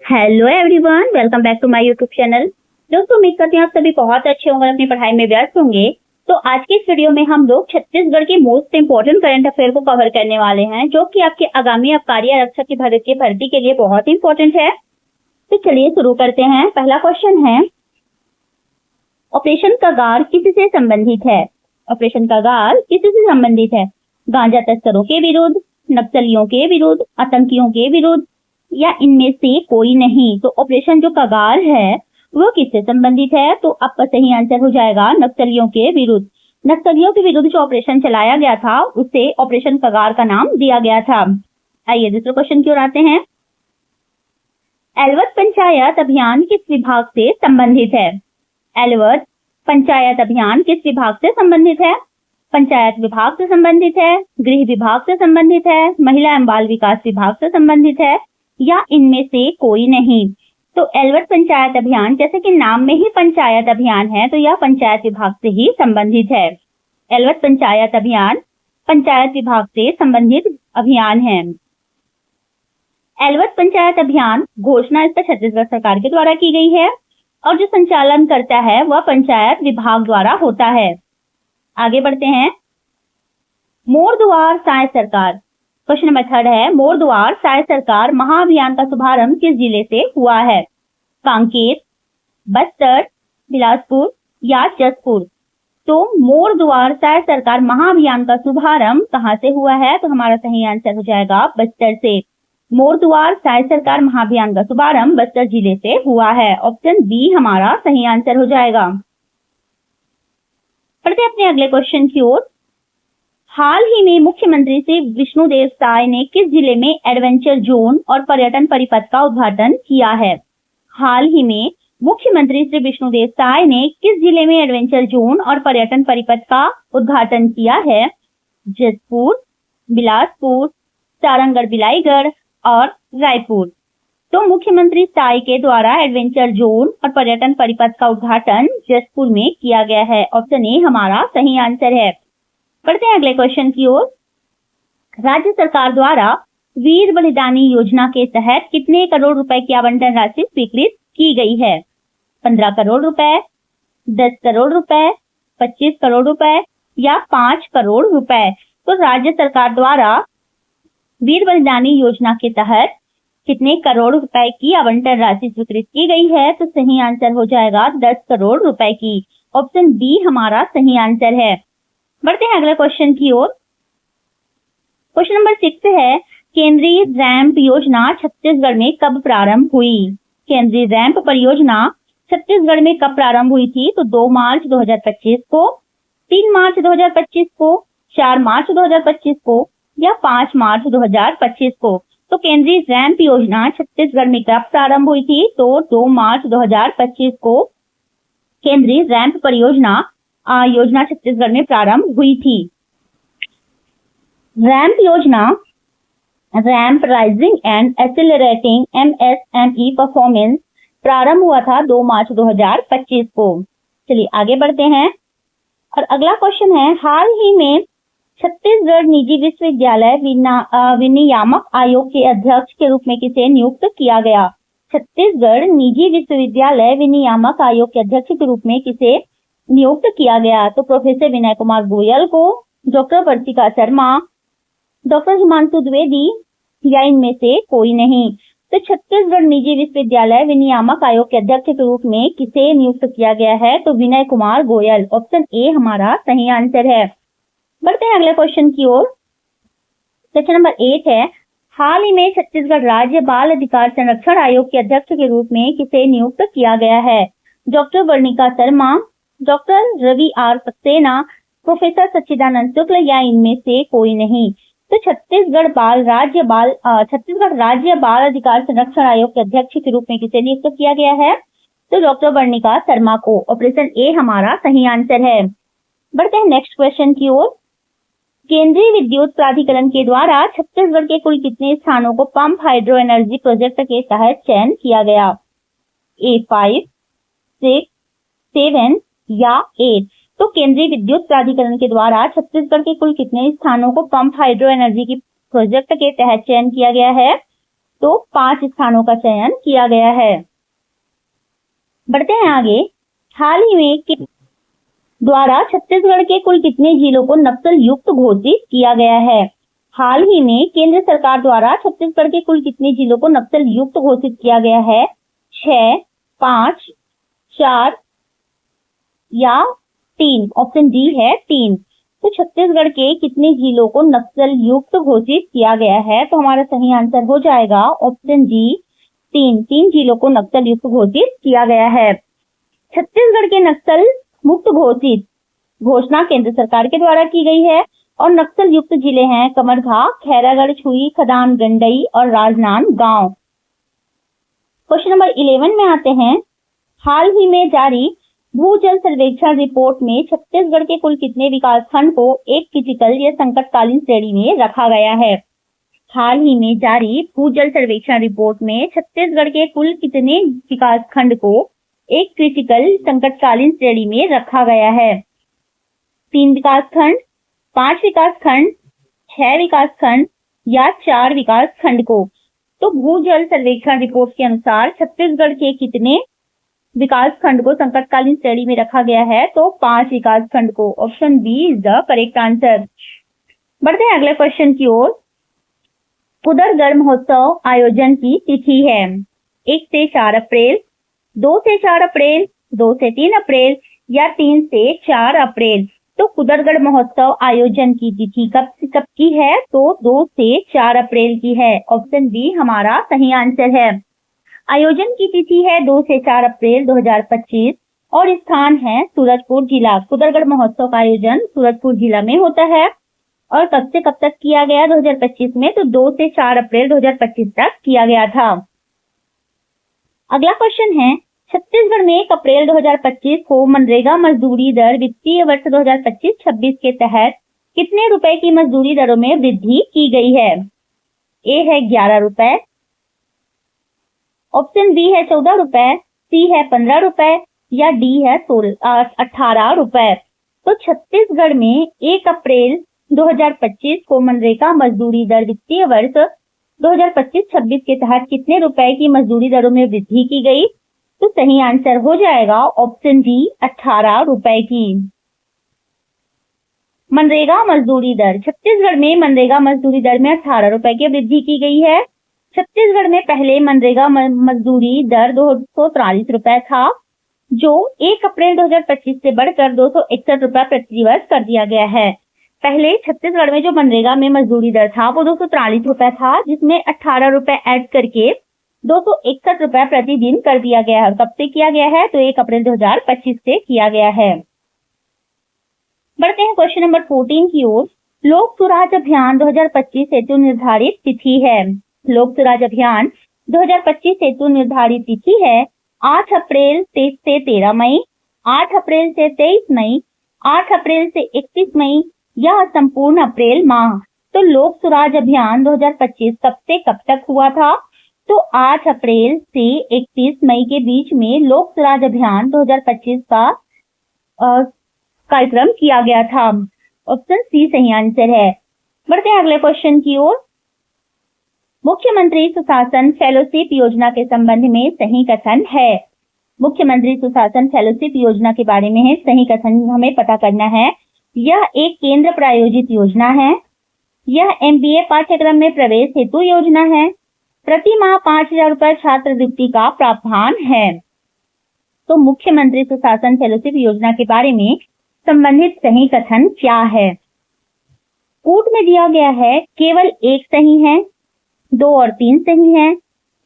Hello everyone, welcome back to my YouTube channel. दोस्तों, उम्मीद करती हूँ आप सभी बहुत अच्छे होंगे, अपनी पढ़ाई में व्यस्त होंगे। तो आज के इस वीडियो में हम लोग छत्तीसगढ़ के मोस्ट इंपोर्टेंट करंट अफेयर को कवर करने वाले हैं, जो कि आपके आगामी आबकारी आरक्षक की भर्ती के लिए बहुत इंपॉर्टेंट है। तो चलिए शुरू करते हैं। पहला क्वेश्चन है, ऑपरेशन कगार किससे संबंधित है? ऑपरेशन कगार किससे संबंधित है? गांजा तस्करों के विरुद्ध, नक्सलियों के विरुद्ध, आतंकियों के विरुद्ध, या इनमें से कोई नहीं? तो ऑपरेशन जो कगार है वो किससे संबंधित है? तो आपका सही आंसर हो जाएगा नक्सलियों के विरुद्ध। नक्सलियों के विरुद्ध जो ऑपरेशन चलाया गया था उसे ऑपरेशन कगार का नाम दिया गया था। आइए दूसरे क्वेश्चन की ओर आते हैं। एलवत पंचायत अभियान किस विभाग से संबंधित है? एलवत पंचायत अभियान किस विभाग से संबंधित है? पंचायत विभाग से संबंधित है, गृह विभाग से संबंधित है, महिला एवं बाल विकास विभाग से संबंधित है, या इनमें से कोई नहीं? तो एलवट पंचायत अभियान, जैसे कि नाम में ही पंचायत अभियान है, तो यह पंचायत विभाग से ही संबंधित है। एलवट पंचायत अभियान पंचायत विभाग से संबंधित अभियान है। एलवट पंचायत अभियान घोषणा इस पर छत्तीसगढ़ सरकार के द्वारा की गई है और जो संचालन करता है वह पंचायत विभाग द्वारा होता है। आगे बढ़ते हैं। मोर दुआर साय सरकार, क्वेश्चन नंबर 3 है, मोर दुआर साय सरकार महाअभियान का शुभारंभ किस जिले से हुआ है? कांकेर, बस्तर, बिलासपुर या जसपुर? तो मोर दुआर साय सरकार महाअभियान का शुभारंभ कहां से हुआ है? तो हमारा सही आंसर हो जाएगा बस्तर से। मोर दुआर साय सरकार महाअभियान का शुभारंभ बस्तर जिले से हुआ है। ऑप्शन बी हमारा सही आंसर हो जाएगा। पढ़ते हैं अपने अगले क्वेश्चन की ओर। हाल ही में मुख्यमंत्री श्री विष्णुदेव साय ने किस जिले में एडवेंचर जोन और पर्यटन परिपथ का उद्घाटन किया है? हाल ही में मुख्यमंत्री श्री विष्णुदेव साय ने किस जिले में एडवेंचर जोन और पर्यटन परिपथ का उद्घाटन किया है? जसपुर, बिलासपुर, सारंगढ़ बिलाईगढ़ और रायपुर? तो मुख्यमंत्री साय के द्वारा एडवेंचर जोन और पर्यटन परिपथ का उद्घाटन जसपुर में किया गया है। ऑप्शन ए हमारा सही आंसर है। पढ़ते हैं अगले क्वेश्चन की ओर। राज्य सरकार द्वारा वीर बलिदानी योजना के तहत कितने करोड़ रुपए की आवंटन राशि स्वीकृत की गई है? 15 करोड़ रुपए, 10 करोड़ रुपए, 25 करोड़ रुपए या 5 करोड़ रुपए? तो राज्य सरकार द्वारा वीर बलिदानी योजना के तहत कितने करोड़ रुपए की आवंटन राशि स्वीकृत की गई है? तो सही आंसर हो जाएगा 10 करोड़ रुपए की। ऑप्शन बी हमारा सही आंसर है। बढ़ते हैं अगले क्वेश्चन की ओर। क्वेश्चन नंबर 6 है, केंद्रीय रैंप योजना छत्तीसगढ़ में कब प्रारंभ हुई? केंद्रीय रैंप परियोजना छत्तीसगढ़ में कब प्रारंभ हुई थी? तो 2 मार्च 2025 को, 3 मार्च 2025 को, 4 मार्च 2025 को या 5 मार्च 2025 को? तो केंद्रीय रैंप योजना छत्तीसगढ़ में कब प्रारंभ हुई थी? तो 2 मार्च 2025 को केंद्रीय रैंप परियोजना योजना छत्तीसगढ़ में प्रारंभ हुई थी। रैंप योजना, ramp rising and accelerating MSME performance, प्रारंभ हुआ था 2 मार्च 2025 को। चलिए आगे बढ़ते हैं और अगला क्वेश्चन है, हाल ही में छत्तीसगढ़ निजी विश्वविद्यालय विनियामक आयोग के अध्यक्ष के रूप में किसे नियुक्त किया गया? छत्तीसगढ़ निजी विश्वविद्यालय विनियामक आयोग के अध्यक्ष के रूप में किसे नियुक्त किया गया? तो प्रोफेसर विनय कुमार गोयल को, डॉक्टर वर्तिका शर्मा, डॉक्टर हिमांशु द्विवेदी या इनमें से कोई नहीं? तो छत्तीसगढ़ निजी विश्वविद्यालय विनियामक आयोग के अध्यक्ष के रूप में किसे नियुक्त किया गया है? तो विनय कुमार गोयल। ऑप्शन ए हमारा सही आंसर है। बढ़ते हैं अगले क्वेश्चन की ओर। क्वेश्चन नंबर 8 है, हाल ही में छत्तीसगढ़ राज्य बाल अधिकार संरक्षण आयोग के अध्यक्ष के रूप में किसे नियुक्त किया गया है? Doctor Varnika Sharma, doctor Ravi R Saxena, professor Sachchidanand Shukla या इनमें से कोई नहीं? तो छत्तीसगढ़ राज्य बाल अधिकार संरक्षण आयोग के अध्यक्ष के रूप में किसे नियुक्त किया गया है? तो डॉक्टर वर्णिका शर्मा को। ऑपरेशन ए हमारा सही आंसर है। बढ़ते हैं नेक्स्ट क्वेश्चन की ओर। केंद्रीय विद्युत प्राधिकरण के द्वारा छत्तीसगढ़ के कुल कितने स्थानों को पंप हाइड्रो एनर्जी प्रोजेक्ट के तहत चयन किया गया? A5, 6, 7 या 8? तो केंद्रीय विद्युत प्राधिकरण के द्वारा छत्तीसगढ़ के कुल कितने स्थानों को पंप हाइड्रो एनर्जी की प्रोजेक्ट के तहत चयन किया गया है? तो 5 स्थानों का चयन किया गया है। बढ़ते हैं आगे। हाल ही में द्वारा छत्तीसगढ़ के कुल कितने जिलों को नक्सल युक्त घोषित किया गया है? हाल ही में केंद्र सरकार द्वारा छत्तीसगढ़ के कुल कितने जिलों को नक्सल युक्त घोषित किया गया है? 6, 5, 4 या 3? ऑप्शन डी है 3। तो छत्तीसगढ़ के कितने जिलों को नक्सल युक्त घोषित किया गया है? तो हमारा सही आंसर हो जाएगा ऑप्शन डी 3 जिलों को नक्सल युक्त घोषित किया गया है। छत्तीसगढ़ के नक्सल मुक्त घोषित घोषणा केंद्र सरकार के द्वारा की गई है और नक्सल युक्त जिले हैं कमरघा, खैरागढ़, छुई, खदान, गंडई और राजनांदगांव। क्वेश्चन नंबर 11 में आते हैं। हाल ही में जारी भूजल सर्वेक्षण रिपोर्ट में छत्तीसगढ़ के कुल कितने विकासखंड को एक क्रिटिकल या संकटकालीन श्रेणी में रखा गया है? हाल ही में जारी भूजल सर्वेक्षण रिपोर्ट में छत्तीसगढ़ के कुल कितने विकासखंड को एक क्रिटिकल संकटकालीन श्रेणी में रखा गया है? 3 विकासखंड, 5 विकासखंड, 6 विकासखंड या 4 विकासखंड को? तो भूजल सर्वेक्षण रिपोर्ट के अनुसार छत्तीसगढ़ के कितने विकासखंड को संकटकालीन श्रेणी में रखा गया है? तो 5 विकासखंड को। Option B is the correct answer. बढ़ते हैं अगले क्वेश्चन की ओर। कुदरगढ़ महोत्सव आयोजन की तिथि है 1 से 4 अप्रैल, 2 से 4 अप्रैल, 2 से 3 अप्रैल या 3 से 4 अप्रैल। तो कुदरगढ़ महोत्सव आयोजन की तिथि कब की है? तो 2 से 4 अप्रैल की है। ऑप्शन बी हमारा सही आंसर है। आयोजन की तिथि है 2 से 4 अप्रैल 2025 और स्थान है सूरजपुर जिला। कुदरगढ़ महोत्सव का आयोजन सूरजपुर जिला में होता है और कब से कब तक किया गया 2025 में? तो 2 से 4 अप्रैल 2025 तक किया गया था। अगला क्वेश्चन है। छत्तीसगढ़ में 1 अप्रैल 2025 को मनरेगा मजदूरी दर वित्तीय वर्ष 2025-26 के तहत कितने रुपए की मजदूरी दरों में वृद्धि की गई है? ए है 11 रुपए, ऑप्शन बी है 14 रुपए, सी है 15 रुपए या डी है 18 रुपए। तो छत्तीसगढ़ में 1 अप्रैल 2025 को मनरेगा मजदूरी दर वित्तीय वर्ष 2025-26 के तहत कितने रुपए की मजदूरी दरों में वृद्धि की गई? तो सही आंसर हो जाएगा ऑप्शन डी 18 रुपए की। मनरेगा मजदूरी दर। छत्तीसगढ़ में मनरेगा मजदूरी दर में 18 रुपए की वृद्धि की गई है। छत्तीसगढ़ में पहले मनरेगा मजदूरी दर 243 रुपए था, जो 1 अप्रैल 2025 से बढ़कर 261 रुपए प्रति दिवस कर दिया गया है। पहले छत्तीसगढ़ में जो मनरेगा में मजदूरी दर था वो 243 रुपए था, जिसमें 18 रुपए ऐड करके 261 रुपए प्रतिदिन कर दिया गया है। और कब से किया गया है? तो 1 अप्रैल 2025 से किया गया है। बढ़ते हैं क्वेश्चन नंबर 14 की ओर। लोक सुराज अभियान 2025 हेतु निर्धारित तिथि है। लोक सुराज अभियान 2025 हेतु निर्धारित तिथि है 8 अप्रैल से 13 मई, 8 अप्रैल से 23 मई, 8 अप्रैल से 31 मई या संपूर्ण अप्रैल माह। तो लोक सुराज अभियान 2025 कब से कब तक हुआ था? तो 8 अप्रैल से 31 मई के बीच में लोक सुराज अभियान 2025 का कार्यक्रम किया गया था। ऑप्शन सी सही आंसर है। बढ़ते हैं अगले क्वेश्चन की ओर। मुख्यमंत्री सुशासन फेलोशिप योजना के संबंध में सही कथन है। मुख्यमंत्री सुशासन फेलोशिप योजना के बारे में है सही कथन हमें पता करना है। यह एक केंद्र प्रायोजित योजना है। यह MBA पाठ्यक्रम में प्रवेश हेतु योजना है। प्रति माह 5,000 रुपए छात्रवृत्ति का प्रावधान है। तो मुख्यमंत्री सुशासन फेलोशिप योजना के बारे में संबंधित सही कथन क्या है? कूट में दिया गया है केवल 1 सही है, 2 और 3 सही है,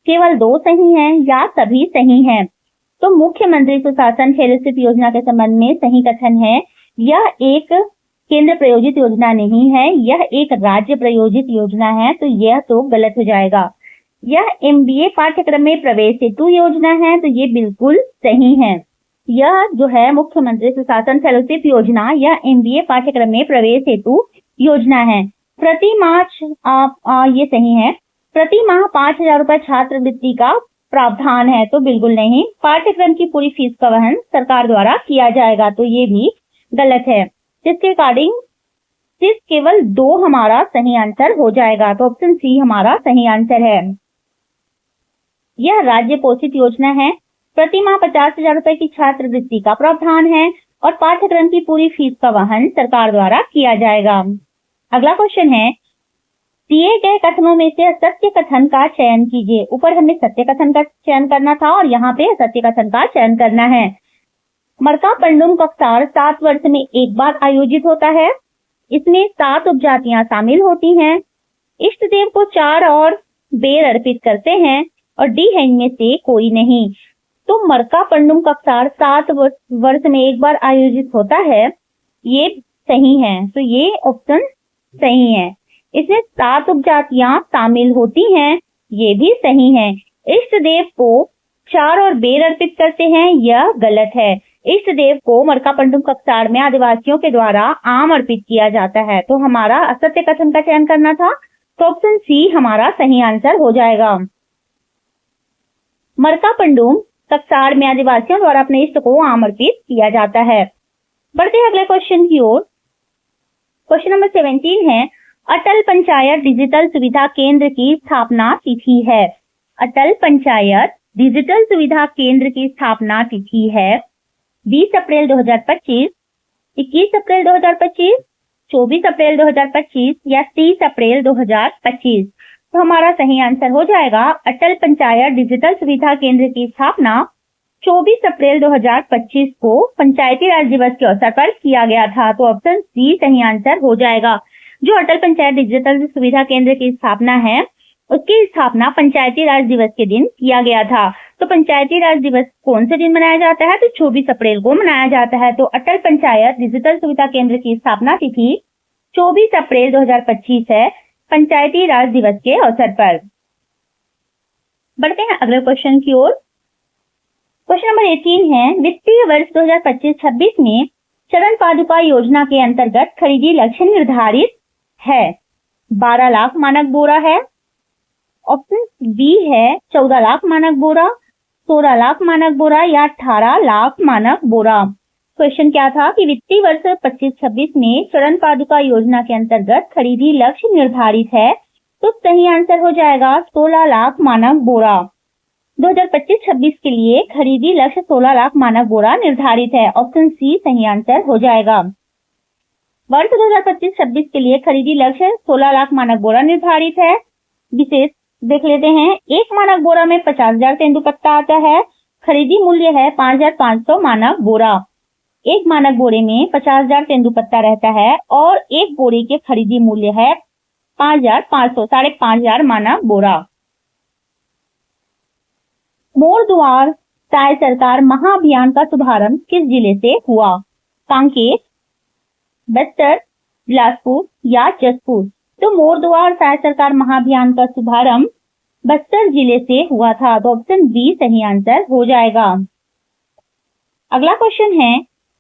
केवल 2 सही है या सभी सही है। तो मुख्यमंत्री सुशासन फेलोशिप योजना के संबंध में सही कथन है यह एक केंद्र प्रायोजित योजना नहीं है, यह एक राज्य प्रायोजित योजना है। तो यह तो गलत हो जाएगा। यह MBA पाठ्यक्रम में प्रवेश हेतु योजना है, तो ये बिल्कुल सही है। यह जो है मुख्यमंत्री सुशासन फेलोशिप योजना यह MBA पाठ्यक्रम में प्रवेश हेतु योजना है। प्रति माह ये सही है। प्रति माह 5,000 रुपए छात्रवृत्ति का प्रावधान है, तो बिल्कुल नहीं। पाठ्यक्रम की पूरी फीस का वहन सरकार द्वारा किया जाएगा, तो ये भी गलत है। जिसके अकॉर्डिंग सिर्फ केवल 2 हमारा सही आंसर हो जाएगा। तो ऑप्शन सी हमारा सही आंसर है। यह राज्य पोषित योजना है। प्रति माह 50,000 रुपए की छात्रवृत्ति का प्रावधान है और पाठ्यक्रम की पूरी फीस का वहन सरकार द्वारा किया जाएगा। अगला क्वेश्चन है, दिए गए कथनों में से सत्य कथन का चयन कीजिए। ऊपर हमें सत्य कथन का चयन करना था और यहाँ पे सत्य कथन का चयन करना है। मरकापंडुम कक्सार 7 वर्ष में एक बार आयोजित होता है। इसमें 7 उपजातियां शामिल होती हैं। इष्ट देव को 4 और बेर अर्पित करते हैं और डी है इनमें से कोई नहीं। तो मरकापंडुम कक्सार 7 वर्ष में एक बार आयोजित होता है, ये सही है। तो ये ऑप्शन सही है। इसमें 7 उपजातियां शामिल होती हैं, ये भी सही है। इष्ट देव को 4 और बेर अर्पित करते हैं, यह गलत है। इष्ट देव को मरकापंडुम कक्सार में आदिवासियों के द्वारा आम अर्पित किया जाता है। तो हमारा असत्य कथन का चयन करना था, तो ऑप्शन सी हमारा सही आंसर हो जाएगा। मरकापंडुम कक्सार में आदिवासियों द्वारा अपने इष्ट को आम अर्पित किया जाता है। बढ़ते हैं अगले क्वेश्चन की ओर। क्वेश्चन नंबर 17 है, अटल पंचायत डिजिटल सुविधा केंद्र की स्थापना तिथि है। अटल पंचायत डिजिटल सुविधा केंद्र की स्थापना तिथि है 20 अप्रैल 2025, 21 अप्रैल 2025, 24 अप्रैल 2025 या 30 अप्रैल 2025। तो हमारा सही आंसर हो जाएगा अटल पंचायत डिजिटल सुविधा केंद्र की स्थापना 24 अप्रैल 2025 को पंचायती राज दिवस के अवसर पर किया गया था। तो ऑप्शन सी सही आंसर हो जाएगा। जो अटल पंचायत डिजिटल सुविधा केंद्र की स्थापना है, उसकी स्थापना पंचायती राज दिवस के दिन किया गया था। तो पंचायती राज दिवस कौन से दिन मनाया जाता है? तो 24 अप्रैल को मनाया जाता है। तो अटल पंचायत डिजिटल सुविधा केंद्र की स्थापना तिथि 24 अप्रैल 2025 है, पंचायती राज दिवस के अवसर पर। बढ़ते हैं अगले क्वेश्चन की ओर। क्वेश्चन नंबर 18 है, वित्तीय वर्ष 2025-26 में चरण पादुका योजना के अंतर्गत खरीदी लक्ष्य निर्धारित है। 12 लाख मानक बोरा है। ऑप्शन बी है 14 लाख मानक बोरा, 16 लाख मानक बोरा या 18 लाख मानक बोरा। क्वेश्चन क्या था कि वित्तीय वर्ष 25-26 में चरण पादुका योजना के अंतर्गत खरीदी लक्ष्य निर्धारित है। तो सही आंसर हो जाएगा 16 लाख मानक बोरा। 2025-26 के लिए खरीदी लक्ष्य 16 लाख मानक बोरा निर्धारित है। ऑप्शन सी सही आंसर हो जाएगा। वर्ष 2025-26 के लिए खरीदी लक्ष्य 16 लाख मानक बोरा निर्धारित है। विशेष देख लेते हैं। एक मानक बोरा में 50,000 तेंदुपत्ता आता है। खरीदी मूल्य है 5,500 मानक बोरा। एक मानक बोरे में 50,000 तेंदुपत्ता रहता है और एक बोरे के खरीदी मूल्य है 5,500, 5,500 मानक बोरा। मोर दुआर सहाय सरकार महाअभियान का शुभारंभ किस जिले से हुआ? कांकेर, बस्तर, बिलासपुर या जसपुर। तो मोर दुआर सहाय सरकार महाअभियान का शुभारंभ बस्तर जिले से हुआ था। तो ऑप्शन बी सही आंसर हो जाएगा। अगला क्वेश्चन है,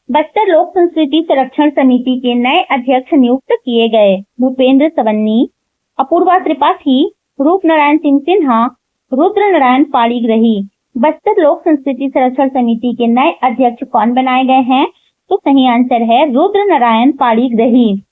बस्तर लोक संस्कृति संरक्षण समिति के नए अध्यक्ष नियुक्त किए गए। भूपेंद्र सवन्नी, अपूर्वा त्रिपाठी, रूपनारायण सिंह सिन्हा, रुद्र नारायण पाणिग्राही। बस्तर लोक संस्कृति संरक्षण समिति के नए अध्यक्ष कौन बनाए गए हैं? तो सही आंसर है रुद्र नारायण पाणिग्राही।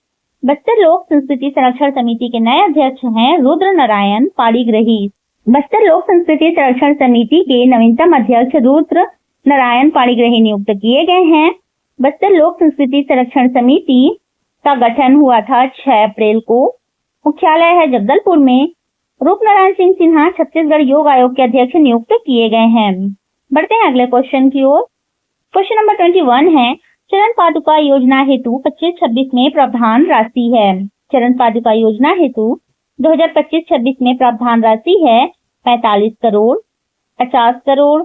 बस्तर लोक संस्कृति संरक्षण समिति के नए अध्यक्ष हैं रुद्र नारायण पाणिग्राही। बस्तर लोक संस्कृति संरक्षण समिति के नवीनतम अध्यक्ष रुद्र नारायण पाणिग्राही नियुक्त किए गए हैं। बस्तर लोक संस्कृति संरक्षण समिति का गठन हुआ था 6 अप्रैल को। मुख्यालय है जगदलपुर में। रूपनारायण सिंह सिन्हा छत्तीसगढ़ योग आयोग के अध्यक्ष नियुक्त किए गए हैं। बढ़ते हैं अगले क्वेश्चन की ओर। क्वेश्चन नंबर 21 है, चरण पादुका योजना हेतु 25-26 में प्रावधान राशि है। चरण पादुका योजना हेतु 2025-26 में प्रावधान राशि है 45 करोड़, 50 करोड़,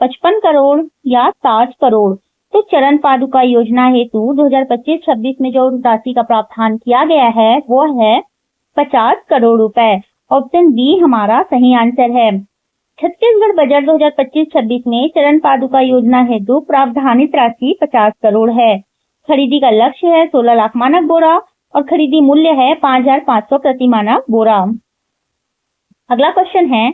55 करोड़ या 60 करोड़। तो चरण पादुका योजना हेतु 2025-26 में जो राशि का प्रावधान किया गया है वो है 50 करोड़ रुपए। ऑप्शन बी हमारा सही आंसर है। छत्तीसगढ़ बजट 2025-26 में चरण पादुका योजना हेतु प्रावधानित राशि 50 करोड़ है। खरीदी का लक्ष्य है 16 लाख मानक बोरा और खरीदी मूल्य है 5,500 प्रति मानक बोरा। अगला क्वेश्चन है,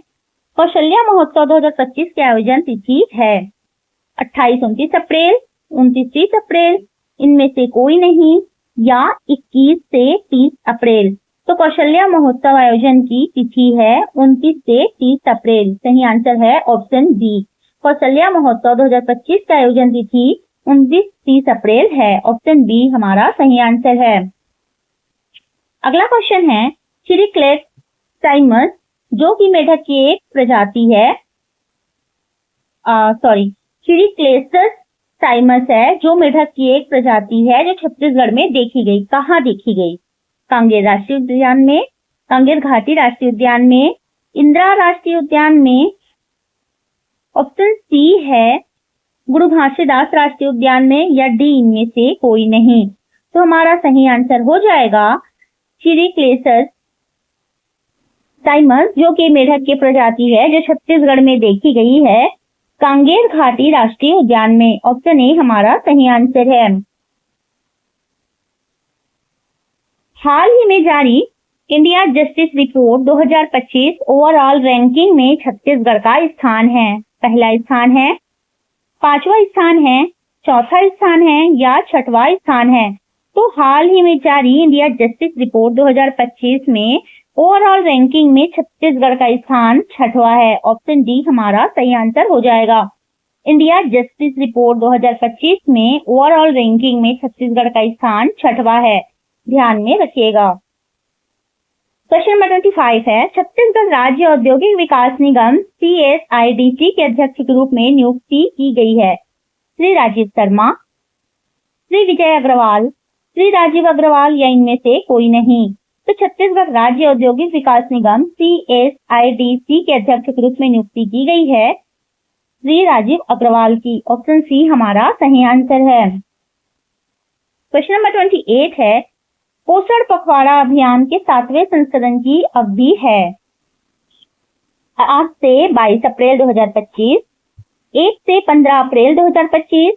कौशल्या महोत्सव 2025 के आयोजन तिथि है 28-29 अप्रैल, 29-30 अप्रैल, इनमें से कोई नहीं या 21 से 30 अप्रैल। तो कौशल्या महोत्सव आयोजन की तिथि है 29 से 30 अप्रैल। सही आंसर है ऑप्शन बी। कौशल्या महोत्सव 2025 का आयोजन तिथि 29-30 अप्रैल है। ऑप्शन बी हमारा सही आंसर है। अगला क्वेश्चन है चिरिक्लेट साइमस जो कि मेढक की एक प्रजाति है, चिरिक्लेसस साइमस है जो मेढक की एक प्रजाति है जो छत्तीसगढ़ में देखी गई। कहाँ देखी गई? कांगेर राष्ट्रीय उद्यान में, कांगेर घाटी राष्ट्रीय उद्यान में, इंदिरा राष्ट्रीय उद्यान में। ऑप्शन सी है गुरु घासीदास राष्ट्रीय उद्यान में, या डी इनमें से कोई नहीं। तो हमारा सही आंसर हो जाएगा चिरिक्लेसस साइमस जो कि मेढक की प्रजाति है जो छत्तीसगढ़ में देखी गई है कांगेर घाटी राष्ट्रीय उद्यान में। ऑप्शन ए हमारा सही आंसर है। हाल ही में जारी India justice report 2025 overall ranking में छत्तीसगढ़ का स्थान है। पहला स्थान है, पांचवा स्थान है, चौथा स्थान है या छठवां स्थान है। तो हाल ही में जारी इंडिया जस्टिस रिपोर्ट 2025 में ओवरऑल रैंकिंग में छत्तीसगढ़ का स्थान छठवां है। ऑप्शन डी हमारा सही आंसर हो जाएगा। इंडिया जस्टिस रिपोर्ट 2025 में ओवरऑल रैंकिंग में छत्तीसगढ़ का स्थान छठवां है, ध्यान में रखिएगा। क्वेश्चन नंबर 25 है छत्तीसगढ़ राज्य औद्योगिक विकास निगम CSIDC के अध्यक्ष के रूप में नियुक्ति की गई है। श्री राजीव शर्मा, श्री विजय अग्रवाल, श्री राजीव अग्रवाल या इनमें से कोई नहीं। तो छत्तीसगढ़ राज्य औद्योगिक विकास निगम CSIDC के अध्यक्ष के रूप में नियुक्ति की गई है श्री राजीव अग्रवाल की। ऑप्शन सी हमारा सही आंसर है। क्वेश्चन नंबर 28 है पोषण पखवाड़ा अभियान के 7वें संस्करण की अवधि है 8 से 22 अप्रैल 2025, 1 से 15 अप्रैल 2025,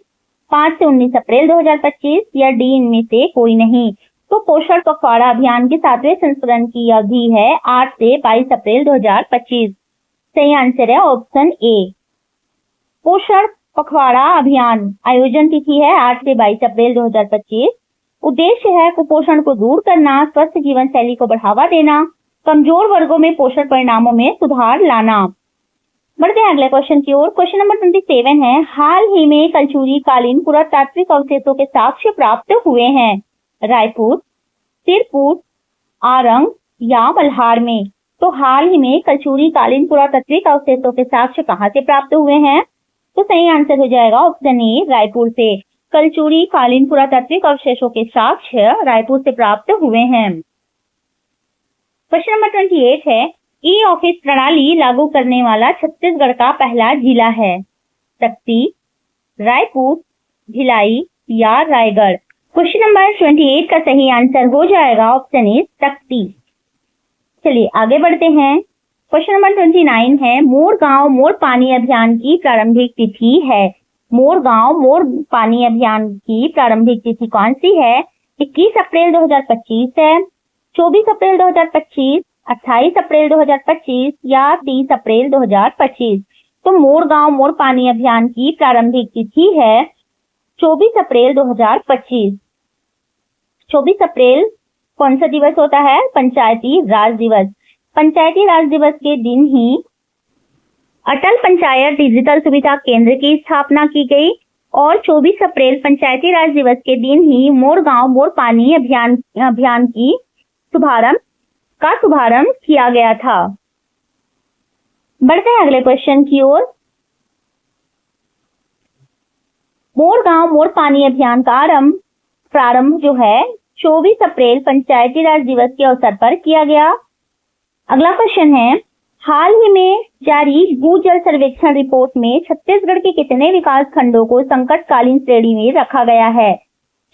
5 से 19 अप्रैल 2025 या डी इनमें से कोई नहीं। तो पोषण पखवाड़ा अभियान के 7वें संस्करण की अवधि है 8 से 22 अप्रैल 2025। सही आंसर है ऑप्शन ए। पोषण पखवाड़ा अभियान आयोजन तिथि है 8 से 22 अप्रैल 2025। उद्देश्य है कुपोषण को दूर करना, स्वस्थ जीवन शैली को बढ़ावा देना, कमजोर वर्गों में पोषण परिणामों में सुधार लाना। बढ़ते हैं अगले क्वेश्चन की ओर। क्वेश्चन नंबर 27 है हाल ही में कलचुरी कालीन पुरातात्विक अवशेषों के साक्ष्य प्राप्त हुए हैं रायपुर, सिरपुर, आरंग या मल्हार में। तो हाल ही में कलचुरी कालीन पुरातात्विक अवशेषों के साक्ष्य कहां से प्राप्त हुए हैं? तो सही आंसर हो जाएगा ऑप्शन ए रायपुर से। कलचुरी कालीन पुरातात्विक अवशेषों के साक्ष्य रायपुर से प्राप्त हुए हैं। क्वेश्चन नंबर 28 है ई ऑफिस प्रणाली लागू करने वाला छत्तीसगढ़ का पहला जिला है तख्ती, रायपुर, भिलाई या रायगढ़। क्वेश्चन नंबर 28 का सही आंसर हो जाएगा ऑप्शन ए तख्ती। चलिए आगे बढ़ते हैं। क्वेश्चन नंबर 29 है मोर गांव मोर पानी अभियान की प्रारंभिक तिथि है। मोर गांव मोर पानी अभियान की प्रारंभिक तिथि कौन सी है? 21 अप्रैल 2025 है, 24 अप्रैल 2025, 28 अप्रैल 2025 या 30 अप्रैल 2025। तो मोर गांव मोर पानी अभियान की प्रारंभिक तिथि है 24 अप्रैल 2025। 24 अप्रैल कौन सा दिवस होता है? पंचायती राज दिवस। पंचायती राज दिवस के दिन ही अटल पंचायत डिजिटल सुविधा केंद्र की स्थापना की गई और 24 अप्रैल पंचायती राज दिवस के दिन ही मोर गांव मोर पानी अभियान की शुभारंभ किया गया था। बढ़ते हैं अगले क्वेश्चन की ओर। मोर गांव मोर पानी अभियान का प्रारंभ जो है 24 अप्रैल पंचायती राज दिवस के अवसर पर किया गया। अगला क्वेश्चन है हाल ही में जारी भूजल सर्वेक्षण रिपोर्ट में छत्तीसगढ़ के कितने विकास खंडों को संकटकालीन श्रेणी में रखा गया है?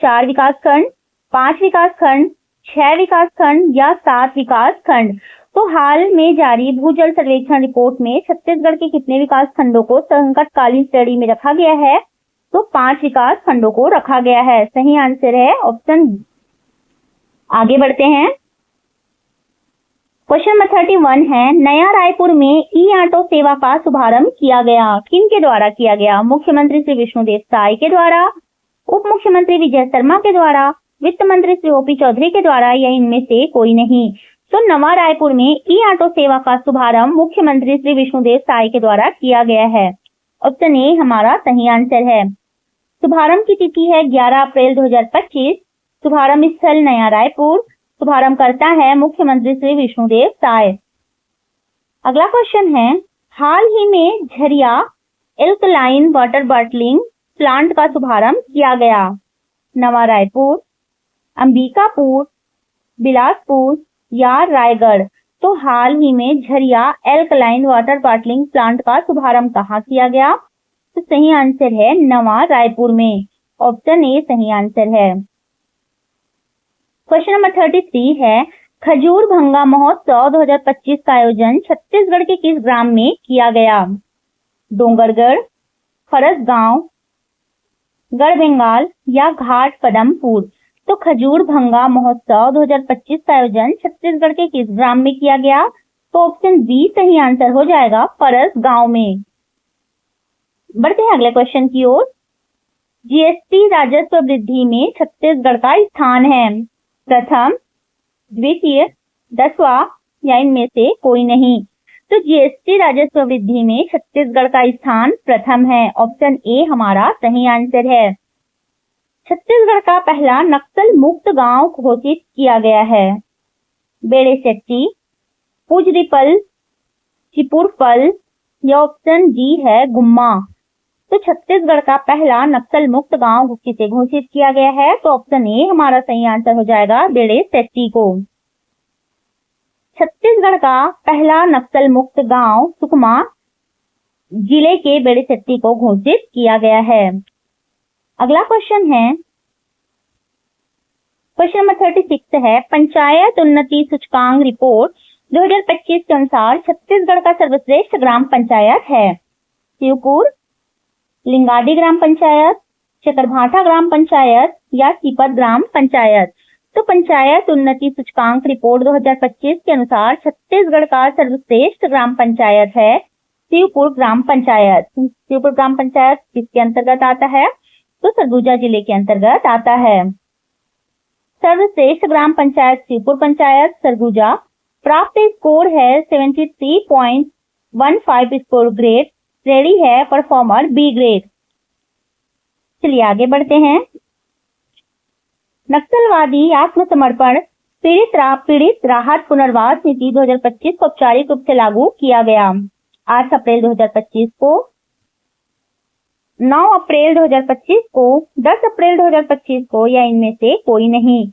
4 विकास खंड, 5 विकास खंड, 6 विकास खंड या 7 विकास खंड। तो हाल में जारी भूजल सर्वेक्षण रिपोर्ट में छत्तीसगढ़ के कितने विकास खंडों को संकटकालीन श्रेणी में रखा गया है? तो 5 विकास खंडों को रखा गया है। सही आंसर है ऑप्शन। आगे बढ़ते हैं। क्वेश्चन नंबर 31 है नया रायपुर में ई ऑटो सेवा का शुभारंभ किया गया। किन के द्वारा किया गया? मुख्यमंत्री श्री विष्णुदेव साय के द्वारा, उप मुख्यमंत्री विजय शर्मा के द्वारा, वित्त मंत्री श्री ओपी चौधरी के द्वारा या इनमें से कोई नहीं। तो नवा रायपुर में ई ऑटो सेवा का शुभारंभ मुख्यमंत्री श्री विष्णुदेव साय के द्वारा किया गया है। ऑप्शन ए हमारा सही आंसर है। शुभारंभ की तिथि है 11 अप्रैल 2025। शुभारंभ स्थल नया रायपुर। शुभारंभ करता है मुख्यमंत्री श्री विष्णुदेव साय। अगला क्वेश्चन है, हाल ही में Jharia alkaline water bottling plant का शुभारंभ किया गया। नवा रायपुर, अंबिकापुर, बिलासपुर या रायगढ़। तो हाल ही में Jharia alkaline water bottling plant का शुभारंभ कहाँ किया गया? तो सही आंसर है नवा रायपुर में। ऑप्शन ए सही आंसर है। क्वेश्चन नंबर 33 है, खजूर भंगा महोत्सव 2025 का आयोजन छत्तीसगढ़ के किस ग्राम में किया गया? डोंगरगढ़, फरसगांव, गढ़बेंगाल या घाट पदमपुर। तो खजूर भंगा महोत्सव 2025 का आयोजन छत्तीसगढ़ के किस ग्राम में किया गया? तो ऑप्शन बी सही आंसर हो जाएगा, फरसगांव में। बढ़ते हैं अगले क्वेश्चन की ओर। जीएसटी राजस्व वृद्धि में छत्तीसगढ़ का स्थान है। प्रथम, द्वितीय, 10वां या इनमें से कोई नहीं। तो जीएसटी राजस्व वृद्धि में छत्तीसगढ़ का स्थान प्रथम है। ऑप्शन ए हमारा सही आंसर है। छत्तीसगढ़ का पहला नक्सल मुक्त गांव घोषित किया गया है। बेड़ेसेट्टी, पुजरीपल, चिपुरपल या ऑप्शन डी है गुम्मा। तो छत्तीसगढ़ का पहला नक्सल मुक्त गांव किसे घोषित किया गया है? तो ऑप्शन ए हमारा सही आंसर हो जाएगा, बेड़ेसेट्टी को। छत्तीसगढ़ का पहला नक्सल मुक्त गांव सुकमा जिले के बेड़ेसेट्टी को घोषित किया गया है। अगला क्वेश्चन है, क्वेश्चन नंबर 36 है, पंचायत उन्नति सूचकांक रिपोर्ट 2025 के अनुसार छत्तीसगढ़ का सर्वश्रेष्ठ ग्राम पंचायत है। शिवपुर, लिंगाडी ग्राम पंचायत, चकरभाठा ग्राम पंचायत या सीपत ग्राम पंचायत। तो पंचायत उन्नति सूचकांक रिपोर्ट 2025 के अनुसार छत्तीसगढ़ का सर्वश्रेष्ठ ग्राम पंचायत है शिवपुर ग्राम पंचायत। शिवपुर ग्राम पंचायत किसके अंतर्गत आता है? तो सरगुजा जिले के अंतर्गत आता है। सर्वश्रेष्ठ ग्राम पंचायत शिवपुर पंचायत सरगुजा। प्राप्त स्कोर है 73.15 स्कोर ग्रेड। रेडी है परफॉर्मर बी ग्रेड। चलिए आगे बढ़ते हैं। नक्सलवादी आत्मसमर्पण पीड़ित राहत पुनर्वास नीति 2025 को औपचारिक रूप से लागू किया गया। 8 अप्रैल 2025 को, 9 अप्रैल 2025 को, 10 अप्रैल 2025 को या इनमें से कोई नहीं।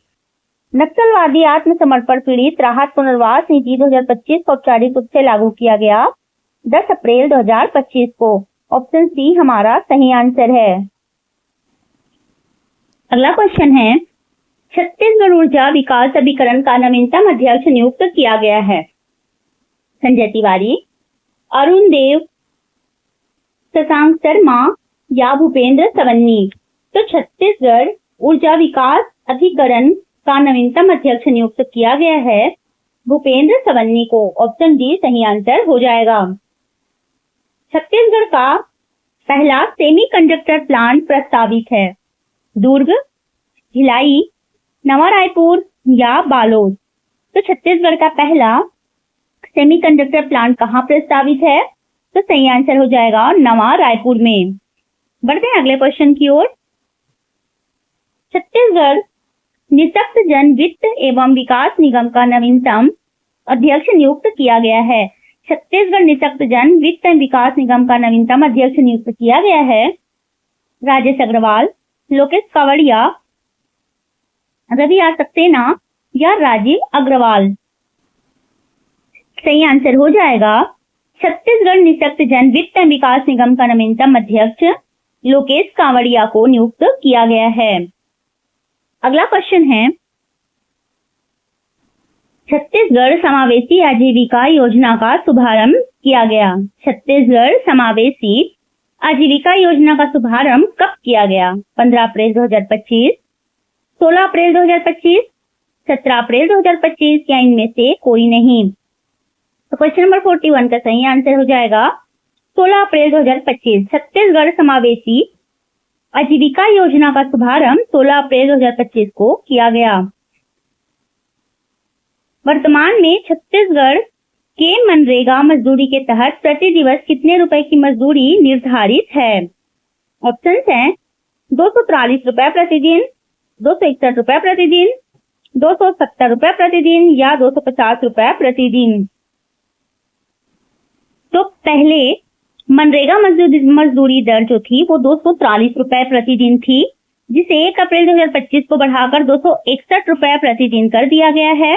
नक्सलवादी आत्मसमर्पण पीड़ित राहत पुनर्वास नीति 2025 को औपचारिक रूप से लागू किया गया 10 अप्रैल 2025 को। ऑप्शन सी हमारा सही आंसर है। अगला क्वेश्चन है, छत्तीसगढ़ ऊर्जा विकास अभिकरण का नवीनतम अध्यक्ष नियुक्त किया गया है। संजय तिवारी, अरुण देव, शशांक शर्मा या भूपेंद्र सवन्नी। तो छत्तीसगढ़ ऊर्जा विकास अधिकरण का नवीनतम अध्यक्ष नियुक्त किया गया है भूपेंद्र सवन्नी को। ऑप्शन डी सही आंसर हो जाएगा। छत्तीसगढ़ का पहला सेमीकंडक्टर प्लांट प्रस्तावित है। दुर्ग, भिलाई, नवा रायपुर या बालोद। तो छत्तीसगढ़ का पहला सेमीकंडक्टर प्लांट कहाँ प्रस्तावित है? तो सही आंसर हो जाएगा नवा रायपुर में। बढ़ते हैं अगले क्वेश्चन की ओर। छत्तीसगढ़ निःशक्त जन वित्त एवं विकास निगम का नवीनतम अध्यक्ष नियुक्त किया गया है। छत्तीसगढ़ निःशक्त जन वित्त एवं विकास निगम का नवीनतम अध्यक्ष नियुक्त किया गया है राजेश अग्रवाल, लोकेश कावड़िया, रवि आर सक्सेना या राजीव अग्रवाल। सही आंसर हो जाएगा छत्तीसगढ़ निःशक्त जन वित्त एवं विकास निगम का नवीनतम अध्यक्ष लोकेश कावड़िया को नियुक्त किया गया है। अगला क्वेश्चन है, छत्तीसगढ़ समावेशी आजीविका योजना का शुभारंभ किया गया। छत्तीसगढ़ समावेशी आजीविका योजना का शुभारंभ कब किया गया? 15 अप्रैल 2025, 16 अप्रैल 2025, 17 अप्रैल 2025 या इनमें से कोई नहीं। तो क्वेश्चन नंबर 41 का सही आंसर हो जाएगा 16 अप्रैल 2025। छत्तीसगढ़ समावेशी आजीविका योजना का शुभारंभ 16 अप्रैल 2025 को किया गया। वर्तमान में छत्तीसगढ़ के मनरेगा मजदूरी के तहत प्रति दिवस कितने रुपए की मजदूरी निर्धारित है? ऑप्शंस हैं 243 रुपए प्रतिदिन, 261 रुपए प्रतिदिन, 270 रुपए प्रतिदिन या 250 रुपए प्रतिदिन। तो पहले मनरेगा मजदूरी दर जो थी वो 243 रुपए प्रतिदिन थी, जिसे 1 अप्रैल 2025 को बढ़ाकर 261 रुपए प्रतिदिन कर दिया गया है।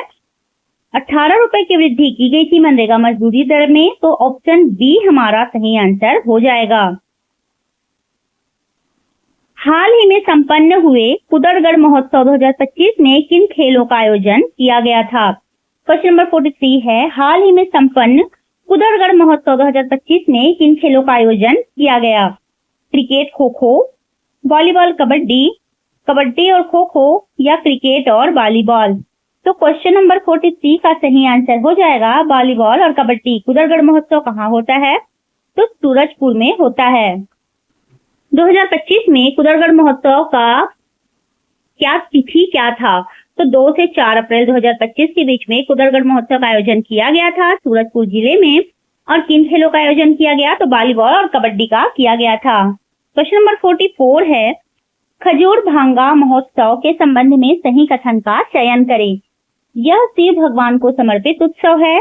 18 रुपए की वृद्धि की गई थी मनरेगा मजदूरी दर में, तो ऑप्शन बी हमारा सही आंसर हो जाएगा। हाल ही में संपन्न हुए कुदरगढ़ महोत्सव 2025 में किन खेलों का आयोजन किया गया था? क्वेश्चन नंबर 43 है, हाल ही में संपन्न कुदरगढ़ महोत्सव 2025 में किन खेलों का आयोजन किया गया? क्रिकेट, खो खो, वॉलीबॉल, कबड्डी, कबड्डी और खो खो या क्रिकेट और वॉलीबॉल? तो क्वेश्चन नंबर 43 का सही आंसर हो जाएगा वॉलीबॉल और कबड्डी। कुदरगढ़ महोत्सव कहाँ होता है? तो सूरजपुर में होता है। 2025 में कुदरगढ़ महोत्सव का तिथि क्या था? तो 2 से 4 अप्रैल 2025 के बीच में कुदरगढ़ महोत्सव का आयोजन किया गया था सूरजपुर जिले में। और किन खेलों का आयोजन किया गया? तो वॉलीबॉल और कबड्डी का किया गया था। क्वेश्चन नंबर 44 है, खजूर भांगा महोत्सव के संबंध में सही कथन का चयन करें। यह शिव भगवान को समर्पित उत्सव है।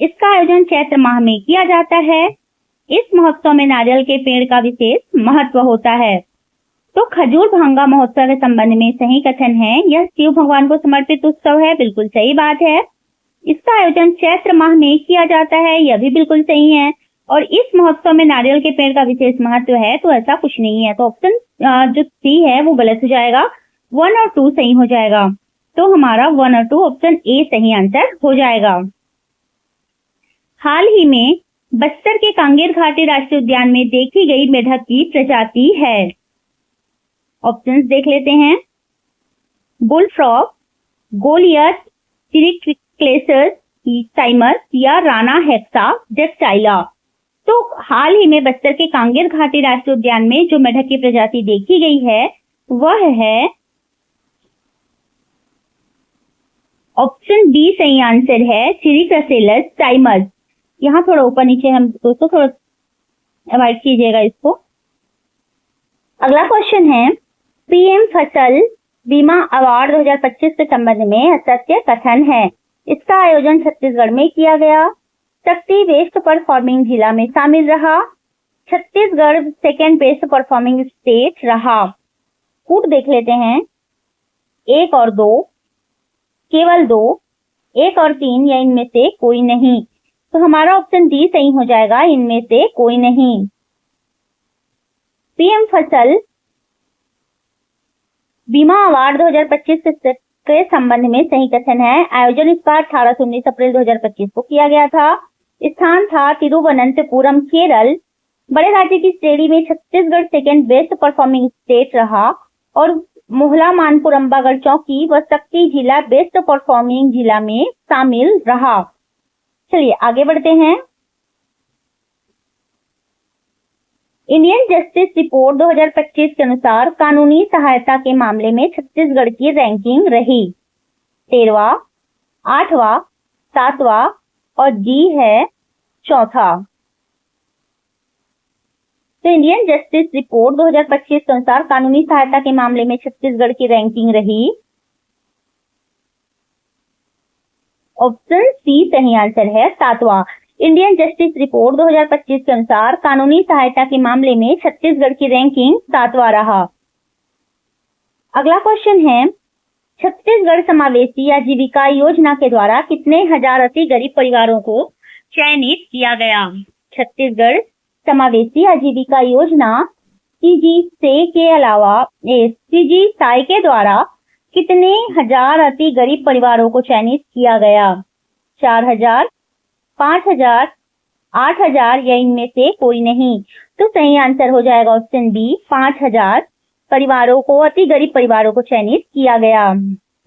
इसका आयोजन चैत्र माह में किया जाता है। इस महोत्सव में नारियल के पेड़ का विशेष महत्व होता है। तो खजूर भांगा महोत्सव के संबंध में सही कथन है, यह शिव भगवान को समर्पित उत्सव है। बिल्कुल सही बात है। इसका आयोजन चैत्र माह में किया जाता है, यह भी बिल्कुल सही है। और इस महोत्सव में नारियल के पेड़ का विशेष महत्व है, तो ऐसा कुछ नहीं है। तो ऑप्शन जो सी है वो गलत हो जाएगा, 1 और 2 सही हो जाएगा। तो हमारा 1 और 2 ऑप्शन ए सही आंसर हो जाएगा। हाल ही में बस्तर के कांगेर घाटी राष्ट्रीय उद्यान में देखी गई मेढक की प्रजाति है। ऑप्शंस देख लेते हैं, बुल फ्रॉग, गोलियस, सिरिक्लेसस, टाइमस या राना हेक्सा जेक्टाइला। तो हाल ही में बस्तर के कांगेर घाटी राष्ट्रीय उद्यान में जो मेढक की प्रजाति देखी गई है वह है ऑप्शन बी सही आंसर है, सिरिक्लेसस टाइमस। यहाँ थोड़ा ऊपर नीचे हम दोस्तों थोड़ा अवॉइड कीजिएगा इसको। अगला क्वेश्चन है, पीएम फसल बीमा अवार्ड 2025 के संबंध में असत्य कथन है। इसका आयोजन छत्तीसगढ़ में किया गया। शक्ति बेस्ट परफॉर्मिंग जिला में शामिल रहा। Chhattisgarh second best performing state रहा। कूट देख लेते हैं, 1 और 2, केवल 2, 1 और 3 या इनमें से कोई नहीं। तो हमारा ऑप्शन डी सही हो जाएगा, इनमें से कोई नहीं। पीएम फसल बीमा अवार्ड 2025 के संबंध में सही कथन है, आयोजन इस बार 18 से 19 अप्रैल 2025 को किया गया था। स्थान था तिरुवनंतपुरम, केरल। बड़े राज्य की श्रेणी में Chhattisgarh second best performing state रहा और मोहला, मानपुर, अंबागढ़, चौकी व शक्ति जिला बेस्ट परफॉर्मिंग जिला में शामिल रहा। चलिए आगे बढ़ते हैं। इंडियन जस्टिस रिपोर्ट 2025 के अनुसार कानूनी सहायता के मामले में छत्तीसगढ़ की रैंकिंग रही 13वां, 8वां, 7वां और जी है 4था। तो इंडियन जस्टिस रिपोर्ट 2025 के अनुसार कानूनी सहायता के मामले में छत्तीसगढ़ की रैंकिंग रही ऑप्शन सी सही आंसर है, 7वां। इंडियन जस्टिस रिपोर्ट 2025 के अनुसार कानूनी सहायता के मामले में छत्तीसगढ़ की रैंकिंग 7वां रहा। अगला क्वेश्चन है, छत्तीसगढ़ समावेशी आजीविका योजना के द्वारा कितने हजार अति गरीब परिवारों को चयनित किया गया? छत्तीसगढ़ समावेशी आजीविका योजना सीजी के अलावा सीजी के द्वारा कितने हजार अति गरीब परिवारों को चयनित किया गया? 4000, 5000, 8000 या इनमें से कोई नहीं। तो सही आंसर हो जाएगा ऑप्शन बी, 5000 परिवारों को, अति गरीब परिवारों को चयनित किया गया।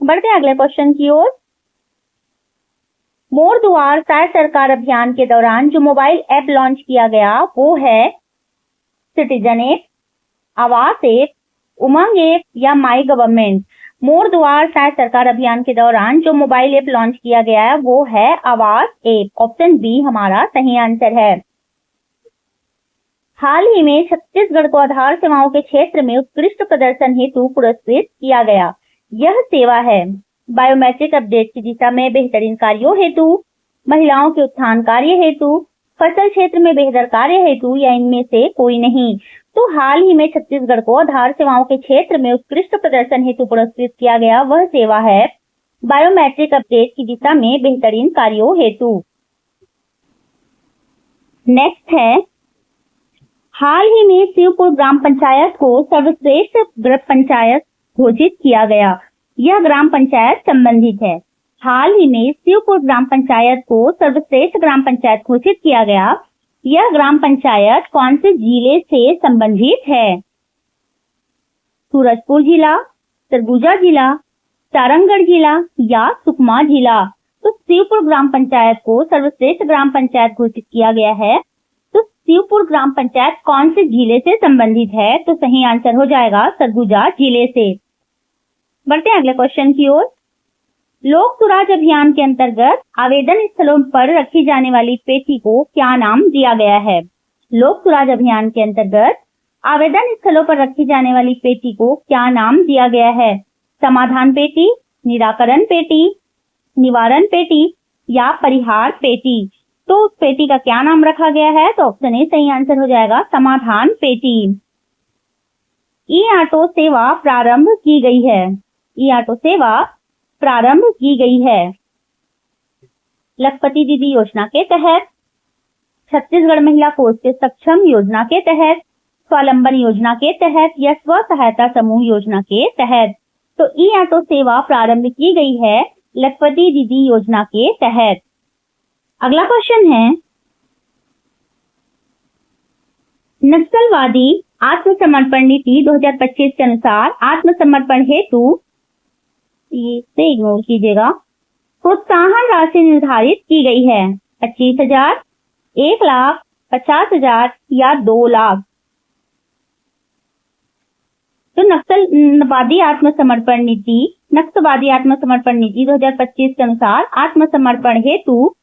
बढ़ते हैं अगले क्वेश्चन की ओर। मोर दुआर साय सरकार अभियान के दौरान जो मोबाइल ऐप लॉन्च किया गया वो है सिटीजन ऐप, आवास ऐप, उमंग ऐप या माई गवर्नमेंट? मोर द्वार शायद सरकार अभियान के दौरान जो मोबाइल ऐप लॉन्च किया गया है वो है आवास ऐप। ऑप्शन बी हमारा सही आंसर है। हाल ही में छत्तीसगढ़ को आधार सेवाओं के क्षेत्र में उत्कृष्ट प्रदर्शन हेतु पुरस्कृत किया गया। यह सेवा है बायोमेट्रिक अपडेट की दिशा में बेहतरीन कार्यों हेतु, महिलाओं के उत्थान कार्य हेतु, फसल क्षेत्र में बेहतर कार्य हेतु या इनमें से कोई नहीं। तो हाल ही में छत्तीसगढ़ को आधार सेवाओं के क्षेत्र में उत्कृष्ट प्रदर्शन हेतु पुरस्कृत किया गया वह सेवा है बायोमेट्रिक अपडेट की दिशा में बेहतरीन कार्यों हेतु। नेक्स्ट है, हाल ही में शिवपुर ग्राम पंचायत को सर्वश्रेष्ठ ग्राम पंचायत घोषित किया गया। यह ग्राम पंचायत संबंधित है। हाल ही में शिवपुर ग्राम पंचायत को सर्वश्रेष्ठ ग्राम पंचायत घोषित किया गया। यह ग्राम पंचायत कौन से जिले से संबंधित है? सूरजपुर जिला, सरगुजा जिला, सारंगढ़ जिला या सुकमा जिला? तो शिवपुर ग्राम पंचायत को सर्वश्रेष्ठ ग्राम पंचायत घोषित किया गया है। तो शिवपुर ग्राम पंचायत कौन से जिले से संबंधित है? तो सही आंसर हो जाएगा सरगुजा जिले से। बढ़ते हैं अगले क्वेश्चन की ओर। लोक सुराज अभियान के अंतर्गत आवेदन स्थलों पर रखी जाने वाली पेटी को क्या नाम दिया गया है? लोक सुराज अभियान के अंतर्गत आवेदन स्थलों पर रखी जाने वाली पेटी को क्या नाम दिया गया है? समाधान पेटी, निराकरण पेटी, निवारण पेटी या परिहार पेटी? तो उस पेटी का क्या नाम रखा गया है? तो ऑप्शन ए सही आंसर हो जाएगा समाधान पेटी। ई ऑटो सेवा प्रारंभ की गई है। ई ऑटो सेवा प्रारंभ की गई है लखपति दीदी योजना के तहत, छत्तीसगढ़ महिला कोष के सक्षम योजना के तहत, स्वावलंबन योजना के तहत या स्व सहायता समूह योजना के तहत? तो ई ऑटो सेवा प्रारंभ की गई है लखपति दीदी योजना के तहत। अगला क्वेश्चन है, नक्सलवादी आत्मसमर्पण नीति 2025 के अनुसार आत्मसमर्पण हेतु, इसे इग्नोर कीजिएगा, प्रोत्साहन राशि निर्धारित की गई है 25,000, 1 लाख, 50,000 या 2 लाख? तो नक्सलवादी आत्मसमर्पण नीति 2025 के अनुसार आत्मसमर्पण हेतु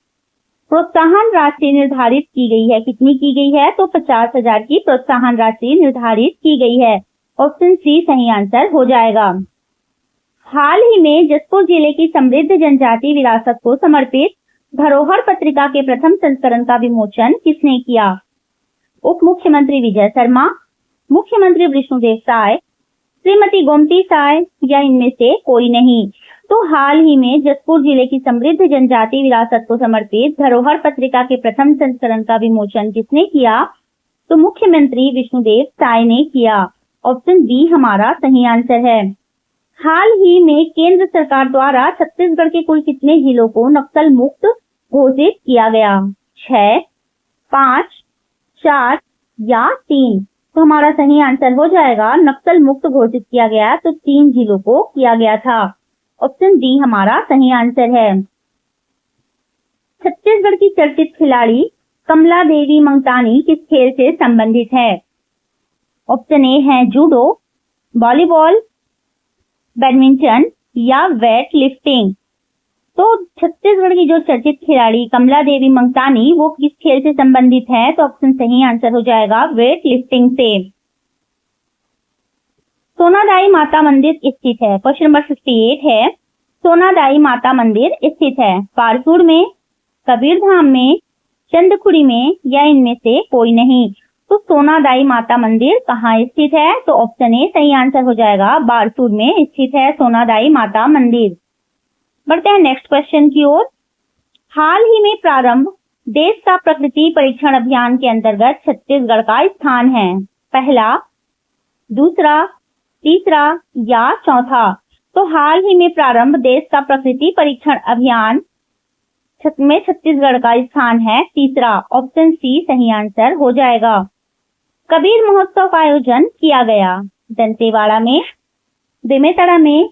प्रोत्साहन राशि निर्धारित की गई है। कितनी की गई है? तो 50,000 की प्रोत्साहन राशि निर्धारित की गई है। ऑप्शन सी सही आंसर हो जाएगा। हाल ही में जसपुर जिले की समृद्ध जनजाति विरासत को समर्पित धरोहर पत्रिका के प्रथम संस्करण का विमोचन किसने किया? उप मुख्यमंत्री विजय शर्मा, मुख्यमंत्री विष्णुदेव साय, श्रीमती गोमती साय या इनमें से कोई नहीं? तो हाल ही में जसपुर जिले की समृद्ध जनजाति विरासत को समर्पित धरोहर पत्रिका के प्रथम संस्करण का विमोचन किसने किया? तो मुख्यमंत्री विष्णुदेव साय ने किया। ऑप्शन बी हमारा सही आंसर है। हाल ही में केंद्र सरकार द्वारा छत्तीसगढ़ के कुल कितने जिलों को नक्सल मुक्त घोषित किया गया? 6, 5, 4 या 3? तो हमारा सही आंसर हो जाएगा नक्सल मुक्त घोषित किया गया तो 3 जिलों को किया गया था। ऑप्शन डी हमारा सही आंसर है। छत्तीसगढ़ की चर्चित खिलाड़ी कमला देवी मंगतानी किस खेल से संबंधित है? ऑप्शन ए है जूडो, वॉलीबॉल, बैडमिंटन या वेट लिफ्टिंग? तो छत्तीसगढ़ की जो चर्चित खिलाड़ी कमला देवी मंगतानी वो किस खेल से संबंधित है? तो ऑप्शन सही आंसर हो जाएगा वेट लिफ्टिंग से। सोनादाई माता मंदिर स्थित है। क्वेश्चन नंबर 58 है, सोनादाई माता मंदिर स्थित है पारसूर में, कबीरधाम में, चंदखुरी में या इनमें से कोई नहीं? तो सोनादाई माता मंदिर कहाँ स्थित है? तो ऑप्शन ए सही आंसर हो जाएगा बारसूर में स्थित है सोनादाई माता मंदिर। बढ़ते हैं नेक्स्ट क्वेश्चन की ओर। हाल ही में प्रारंभ देश का प्रकृति परीक्षण अभियान के अंतर्गत छत्तीसगढ़ का स्थान है। पहला, दूसरा, तीसरा या चौथा? तो हाल ही में प्रारंभ देश का प्रकृति परीक्षण अभियान में छत्तीसगढ़ का स्थान है तीसरा। ऑप्शन सी सही आंसर हो जाएगा। कबीर महोत्सव का आयोजन किया गया दंतेवाड़ा में, बेमेतरा में,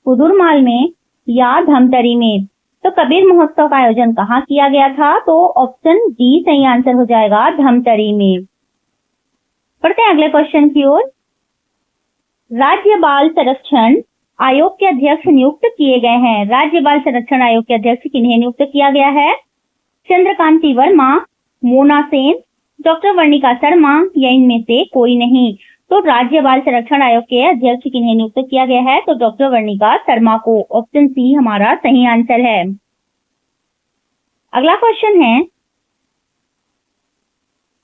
कुदुरमाल में या धमतरी में? तो कबीर महोत्सव का आयोजन कहाँ किया गया था? तो ऑप्शन डी सही आंसर हो जाएगा धमतरी में। पढ़ते हैं अगले क्वेश्चन की ओर। राज्य बाल संरक्षण आयोग के अध्यक्ष नियुक्त किए गए हैं। राज्य बाल संरक्षण आयोग के अध्यक्ष किन्हें नियुक्त किया गया है? चंद्रकांति वर्मा, मोना सेन, डॉक्टर वर्णिका शर्मा या इनमें से कोई नहीं। तो राज्य बाल संरक्षण आयोग के अध्यक्ष किन्हें नियुक्त किया गया है? तो डॉक्टर वर्णिका शर्मा को। ऑप्शन सी हमारा सही आंसर है। अगला क्वेश्चन है,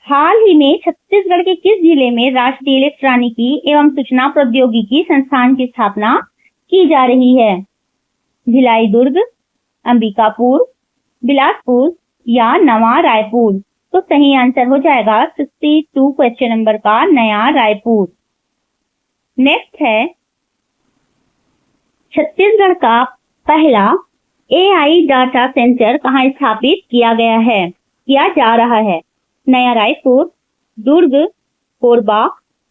हाल ही में छत्तीसगढ़ के किस जिले में राष्ट्रीय इलेक्ट्रॉनिकी एवं सूचना प्रौद्योगिकी संस्थान की स्थापना की जा रही है? भिलाई दुर्ग, अंबिकापुर, बिलासपुर या नवा रायपुर? तो सही आंसर हो जाएगा 62 क्वेश्चन नंबर का नया रायपुर। नेक्स्ट है, छत्तीसगढ़ का पहला AI डाटा सेंटर कहाँ स्थापित किया जा रहा है? नया रायपुर, दुर्ग, कोरबा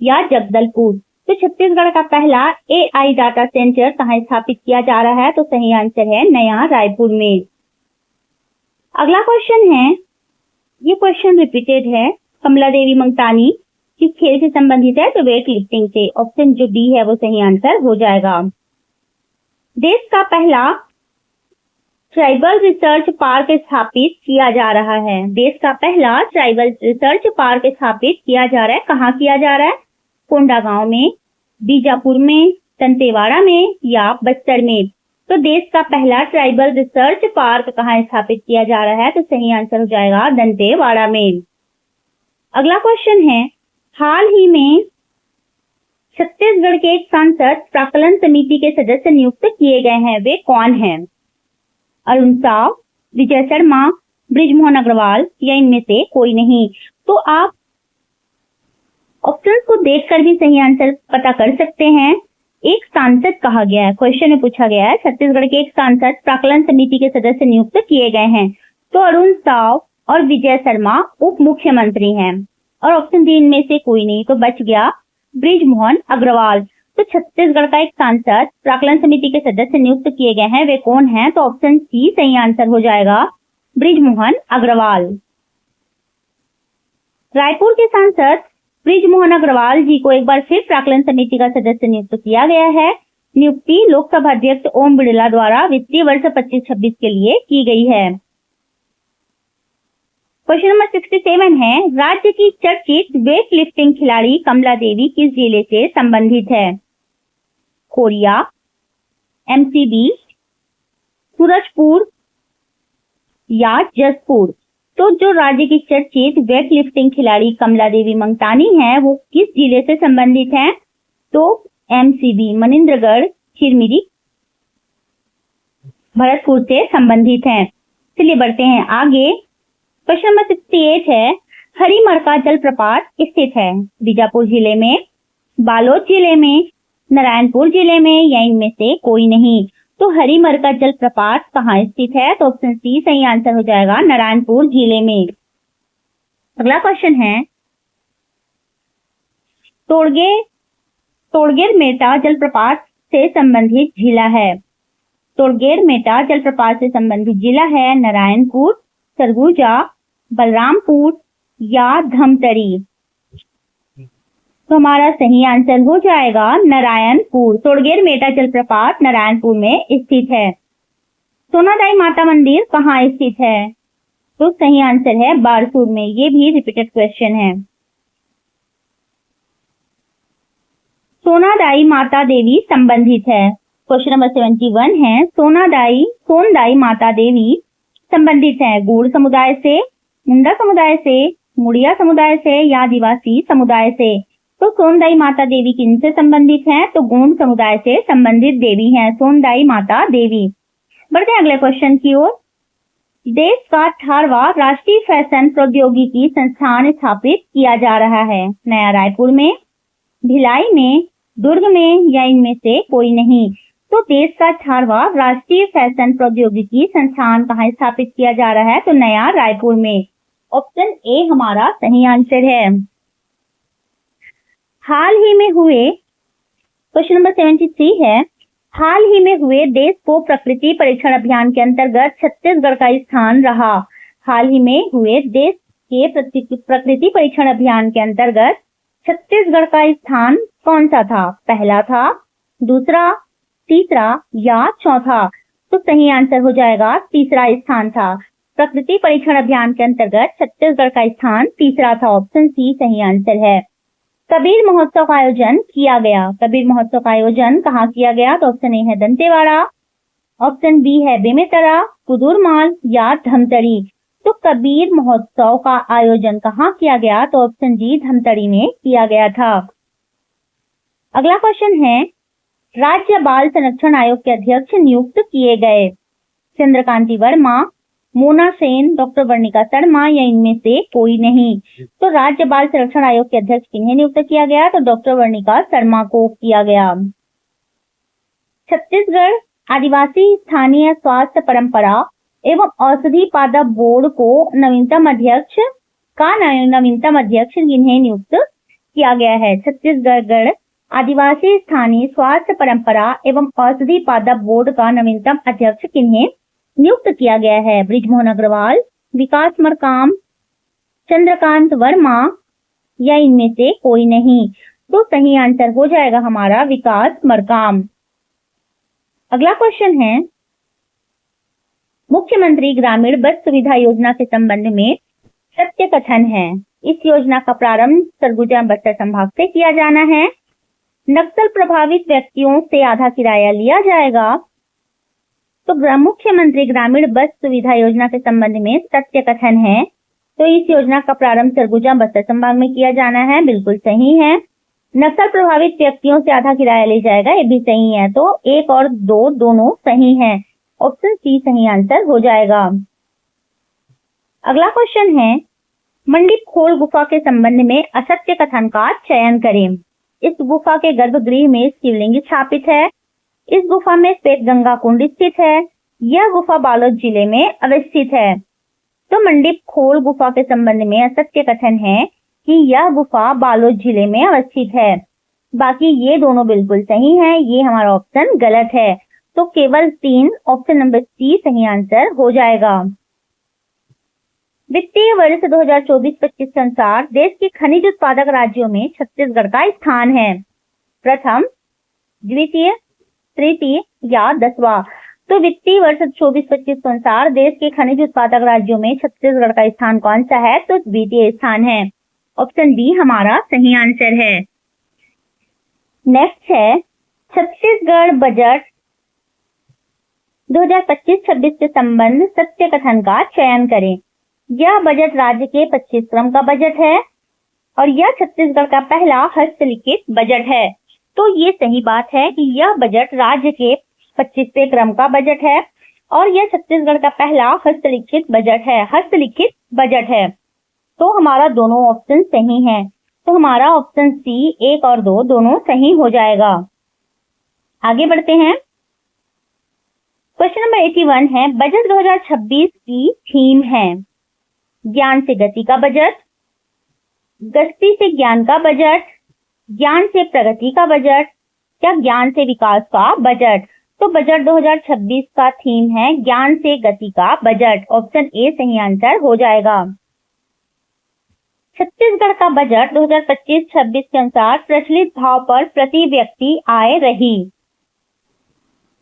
या जगदलपुर? तो छत्तीसगढ़ का पहला AI डाटा सेंटर कहाँ स्थापित किया जा रहा है? तो सही आंसर है नया रायपुर में। अगला क्वेश्चन है, ये क्वेश्चन रिपीटेड है, कमला देवी मंगतानी किस खेल से संबंधित है? तो वेट लिफ्टिंग से। ऑप्शन जो डी है वो सही आंसर हो जाएगा। देश का पहला ट्राइबल रिसर्च पार्क स्थापित किया जा रहा है। देश का पहला ट्राइबल रिसर्च पार्क स्थापित किया जा रहा है। कहाँ किया जा रहा है? कोंडागांव में, बीजापुर में, दंतेवाड़ा में या बस्तर में? तो देश का पहला ट्राइबल रिसर्च पार्क कहाँ स्थापित किया जा रहा है? तो सही आंसर हो जाएगा दंतेवाड़ा में। अगला क्वेश्चन है, हाल ही में छत्तीसगढ़ के एक सांसद प्राक्कलन समिति के सदस्य नियुक्त किए गए हैं, वे कौन हैं? अरुण साव, विजय शर्मा, बृजमोहन अग्रवाल या इनमें से कोई नहीं? तो आप ऑप्शंस को देखकर भी सही आंसर पता कर सकते हैं। एक सांसद कहा गया है, क्वेश्चन में पूछा गया है छत्तीसगढ़ के एक सांसद प्राक्कलन समिति के सदस्य नियुक्त किए गए हैं। तो अरुण साव और विजय शर्मा उप मुख्यमंत्री हैं और ऑप्शन डी इनमें से कोई नहीं, तो बच गया बृजमोहन अग्रवाल। तो छत्तीसगढ़ का एक सांसद प्राक्कलन समिति के सदस्य नियुक्त किए गए हैं, वे कौन हैं? तो ऑप्शन सी सही आंसर हो जाएगा बृजमोहन अग्रवाल। रायपुर के सांसद बृजमोहन अग्रवाल जी को एक बार फिर प्राक्कलन समिति का सदस्य नियुक्त किया गया है। नियुक्ति लोकसभा अध्यक्ष ओम बिड़ला द्वारा वित्तीय वर्ष 25-26 के लिए की गई है। क्वेश्चन नंबर 67 है, राज्य की चर्चित वेट लिफ्टिंग खिलाड़ी कमला देवी किस जिले से संबंधित है? कोरिया, MCB, सूरजपुर या जसपुर? तो जो राज्य की चर्चित वेट लिफ्टिंग खिलाड़ी कमला देवी मंगतानी है वो किस जिले से संबंधित है? तो MCB मनिंद्रगढ़, चिरमिरी, भरतपुर से संबंधित हैं। चलिए बढ़ते हैं आगे। क्वेश्चन नंबर 68 है, हरिमरका जलप्रपात स्थित है बीजापुर जिले में, बालोद जिले में, नारायणपुर जिले में या इनमें से कोई नहीं? तो हरिमरका जलप्रपात कहाँ स्थित है? तो ऑप्शन सी सही आंसर हो जाएगा नारायणपुर जिले में। अगला क्वेश्चन है, तोड़गेर मेटा जलप्रपात से संबंधित जिला है। तोड़गेर मेटा जलप्रपात से संबंधित जिला है नारायणपुर, सरगुजा, बलरामपुर या धमतरी? तो हमारा सही आंसर हो जाएगा नारायणपुर। तोड़गेर मेटा जलप्रपात नारायणपुर में स्थित है। सोनादाई माता मंदिर कहाँ स्थित है? तो सही आंसर है बारसूर में। ये भी रिपीटेड क्वेश्चन है। सोनादाई माता देवी संबंधित है। क्वेश्चन नंबर 71 है, सोनदाई माता देवी संबंधित है गौड़ समुदाय से, मुंडा समुदाय से, मुड़िया समुदाय से या आदिवासी समुदाय से? तो सोनदाई माता देवी किनसे संबंधित है? तो गोंड समुदाय से संबंधित देवी हैं सोनदाई माता देवी। बढ़ते हैं अगले क्वेश्चन की ओर। देश का 18वां राष्ट्रीय फैशन प्रौद्योगिकी संस्थान स्थापित किया जा रहा है। नया रायपुर में, भिलाई में, दुर्ग में या इनमें से कोई नहीं? तो देश का 18वां राष्ट्रीय फैशन प्रौद्योगिकी संस्थान कहाँ स्थापित किया जा रहा है? तो नया रायपुर में। ऑप्शन ए हमारा सही आंसर है। हाल ही में हुए, क्वेश्चन नंबर 73 है, हाल ही में हुए देश को प्रकृति परीक्षण अभियान के अंतर्गत छत्तीसगढ़ का स्थान रहा। हाल ही में हुए देश के प्रकृति परीक्षण अभियान के अंतर्गत छत्तीसगढ़ का स्थान कौन सा था? पहला था, दूसरा, तीसरा या चौथा? तो सही आंसर हो जाएगा तीसरा स्थान था। प्रकृति परीक्षण अभियान के अंतर्गत छत्तीसगढ़ का स्थान तीसरा था। ऑप्शन सी सही आंसर है। कबीर महोत्सव का आयोजन किया गया। कबीर महोत्सव का आयोजन कहाँ किया गया? तो ऑप्शन ए है दंतेवाड़ा, ऑप्शन बी है बेमेतरा, कुदुरमाल या धमतरी। तो कबीर महोत्सव का आयोजन कहाँ किया गया? तो ऑप्शन जी धमतरी में किया गया था। अगला क्वेश्चन है, राज्य बाल संरक्षण आयोग के अध्यक्ष नियुक्त किए गए। चंद्रकांति वर्मा, मोना सेन, डॉक्टर वर्णिका शर्मा या इनमें से कोई नहीं। तो राज्य बाल संरक्षण आयोग के अध्यक्ष किन्हें नियुक्त किया गया? तो डॉक्टर वर्णिका शर्मा को किया गया। छत्तीसगढ़ आदिवासी स्थानीय स्वास्थ्य परंपरा एवं औषधि पादप बोर्ड को नवीनतम अध्यक्ष किन्हें नियुक्त किया गया है? छत्तीसगढ़ आदिवासी स्थानीय स्वास्थ्य परंपरा एवं औषधि पादप बोर्ड का नवीनतम अध्यक्ष किन्हें नियुक्त किया गया है? बृजमोहन अग्रवाल, विकास मरकाम, चंद्रकांत वर्मा या इनमें से कोई नहीं। तो सही आंसर हो जाएगा हमारा विकास मरकाम। अगला क्वेश्चन है, मुख्यमंत्री ग्रामीण बस सुविधा योजना के संबंध में सत्य कथन है। इस योजना का प्रारंभ सरगुजा बस्तर संभाग से किया जाना है। नक्सल प्रभावित व्यक्तियों से आधा किराया लिया जाएगा। तो मुख्यमंत्री ग्रामीण बस सुविधा योजना के संबंध में सत्य कथन है। तो इस योजना का प्रारंभ सरगुजा बस्तर संभाग में किया जाना है, बिल्कुल सही है। नक्सल प्रभावित व्यक्तियों से आधा किराया ले जाएगा, ये भी सही है। तो 1 और 2 दोनों सही हैं। ऑप्शन सी सही आंसर हो जाएगा। अगला क्वेश्चन है, मंडीप खोल गुफा के संबंध में असत्य कथन का चयन करें। इस गुफा के गर्भगृह में शिवलिंग स्थापित है। इस गुफा में श्वेत गंगा कुंड स्थित है। यह गुफा बालोद जिले में अवस्थित है। तो मंडीप खोल गुफा के संबंध में असत्य कथन है कि यह गुफा बालोद जिले में अवस्थित है। बाकी ये दोनों बिल्कुल सही है, ये हमारा ऑप्शन गलत है। तो केवल 3, ऑप्शन नंबर सी सही आंसर हो जाएगा। वित्तीय वर्ष 2024-25 के अनुसार देश के खनिज उत्पादक राज्यों में छत्तीसगढ़ का स्थान है। प्रथम, द्वितीय, तृतीय या 10वां। तो वित्तीय वर्ष 24-25 के अनुसार देश के खनिज उत्पादक राज्यों में छत्तीसगढ़ का स्थान कौन सा है? तो द्वितीय स्थान है। ऑप्शन बी हमारा सही आंसर है। नेक्स्ट है, छत्तीसगढ़ बजट 2025-26 के संबंध सत्य कथन का चयन करें। यह बजट राज्य के 25 क्रम का बजट है और यह छत्तीसगढ़ का पहला हस्तलिखित बजट है। तो ये सही बात है कि यह बजट राज्य के 25वें क्रम का बजट है और यह छत्तीसगढ़ का पहला हस्तलिखित बजट है। तो हमारा दोनों ऑप्शन सही है। तो हमारा ऑप्शन सी 1 और 2 दोनों सही हो जाएगा। आगे बढ़ते हैं। क्वेश्चन नंबर 81 है, बजट 2026 की थीम है ज्ञान से गति का बजट, गति से ज्ञान का बजट, ज्ञान से प्रगति का बजट या ज्ञान से विकास का बजट। तो बजट 2026 का थीम है ज्ञान से गति का बजट। ऑप्शन ए सही आंसर हो जाएगा। छत्तीसगढ़ का बजट 2025-26 के अनुसार प्रचलित भाव पर प्रति व्यक्ति आय रही।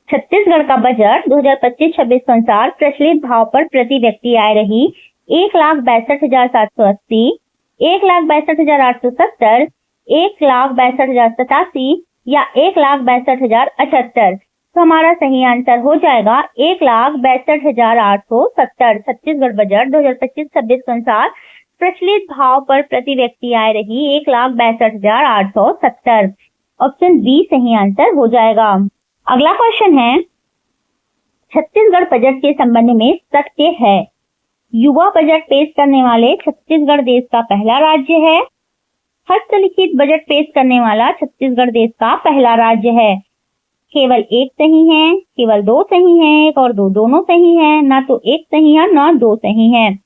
छत्तीसगढ़ का बजट 2025-26 के अनुसार प्रचलित भाव पर प्रति व्यक्ति आय रही 1,62,780, 1,62,870, 1,62,087 या 1,62,078। तो हमारा सही आंसर हो जाएगा 1,62,870। छत्तीसगढ़ बजट 2025-26 के अनुसार प्रचलित भाव पर प्रति व्यक्ति आय रही 1,62,870। ऑप्शन बी सही आंसर हो जाएगा। अगला क्वेश्चन है, छत्तीसगढ़ बजट के संबंध में सत्य है। युवा बजट पेश करने वाले छत्तीसगढ़ देश का पहला राज्य है। हस्तलिखित बजट पेश करने वाला छत्तीसगढ़ देश का पहला राज्य है। केवल 1 सही है, केवल 2 सही है, 1 और 2 दोनों सही है, ना तो 1 सही है ना 2 सही है।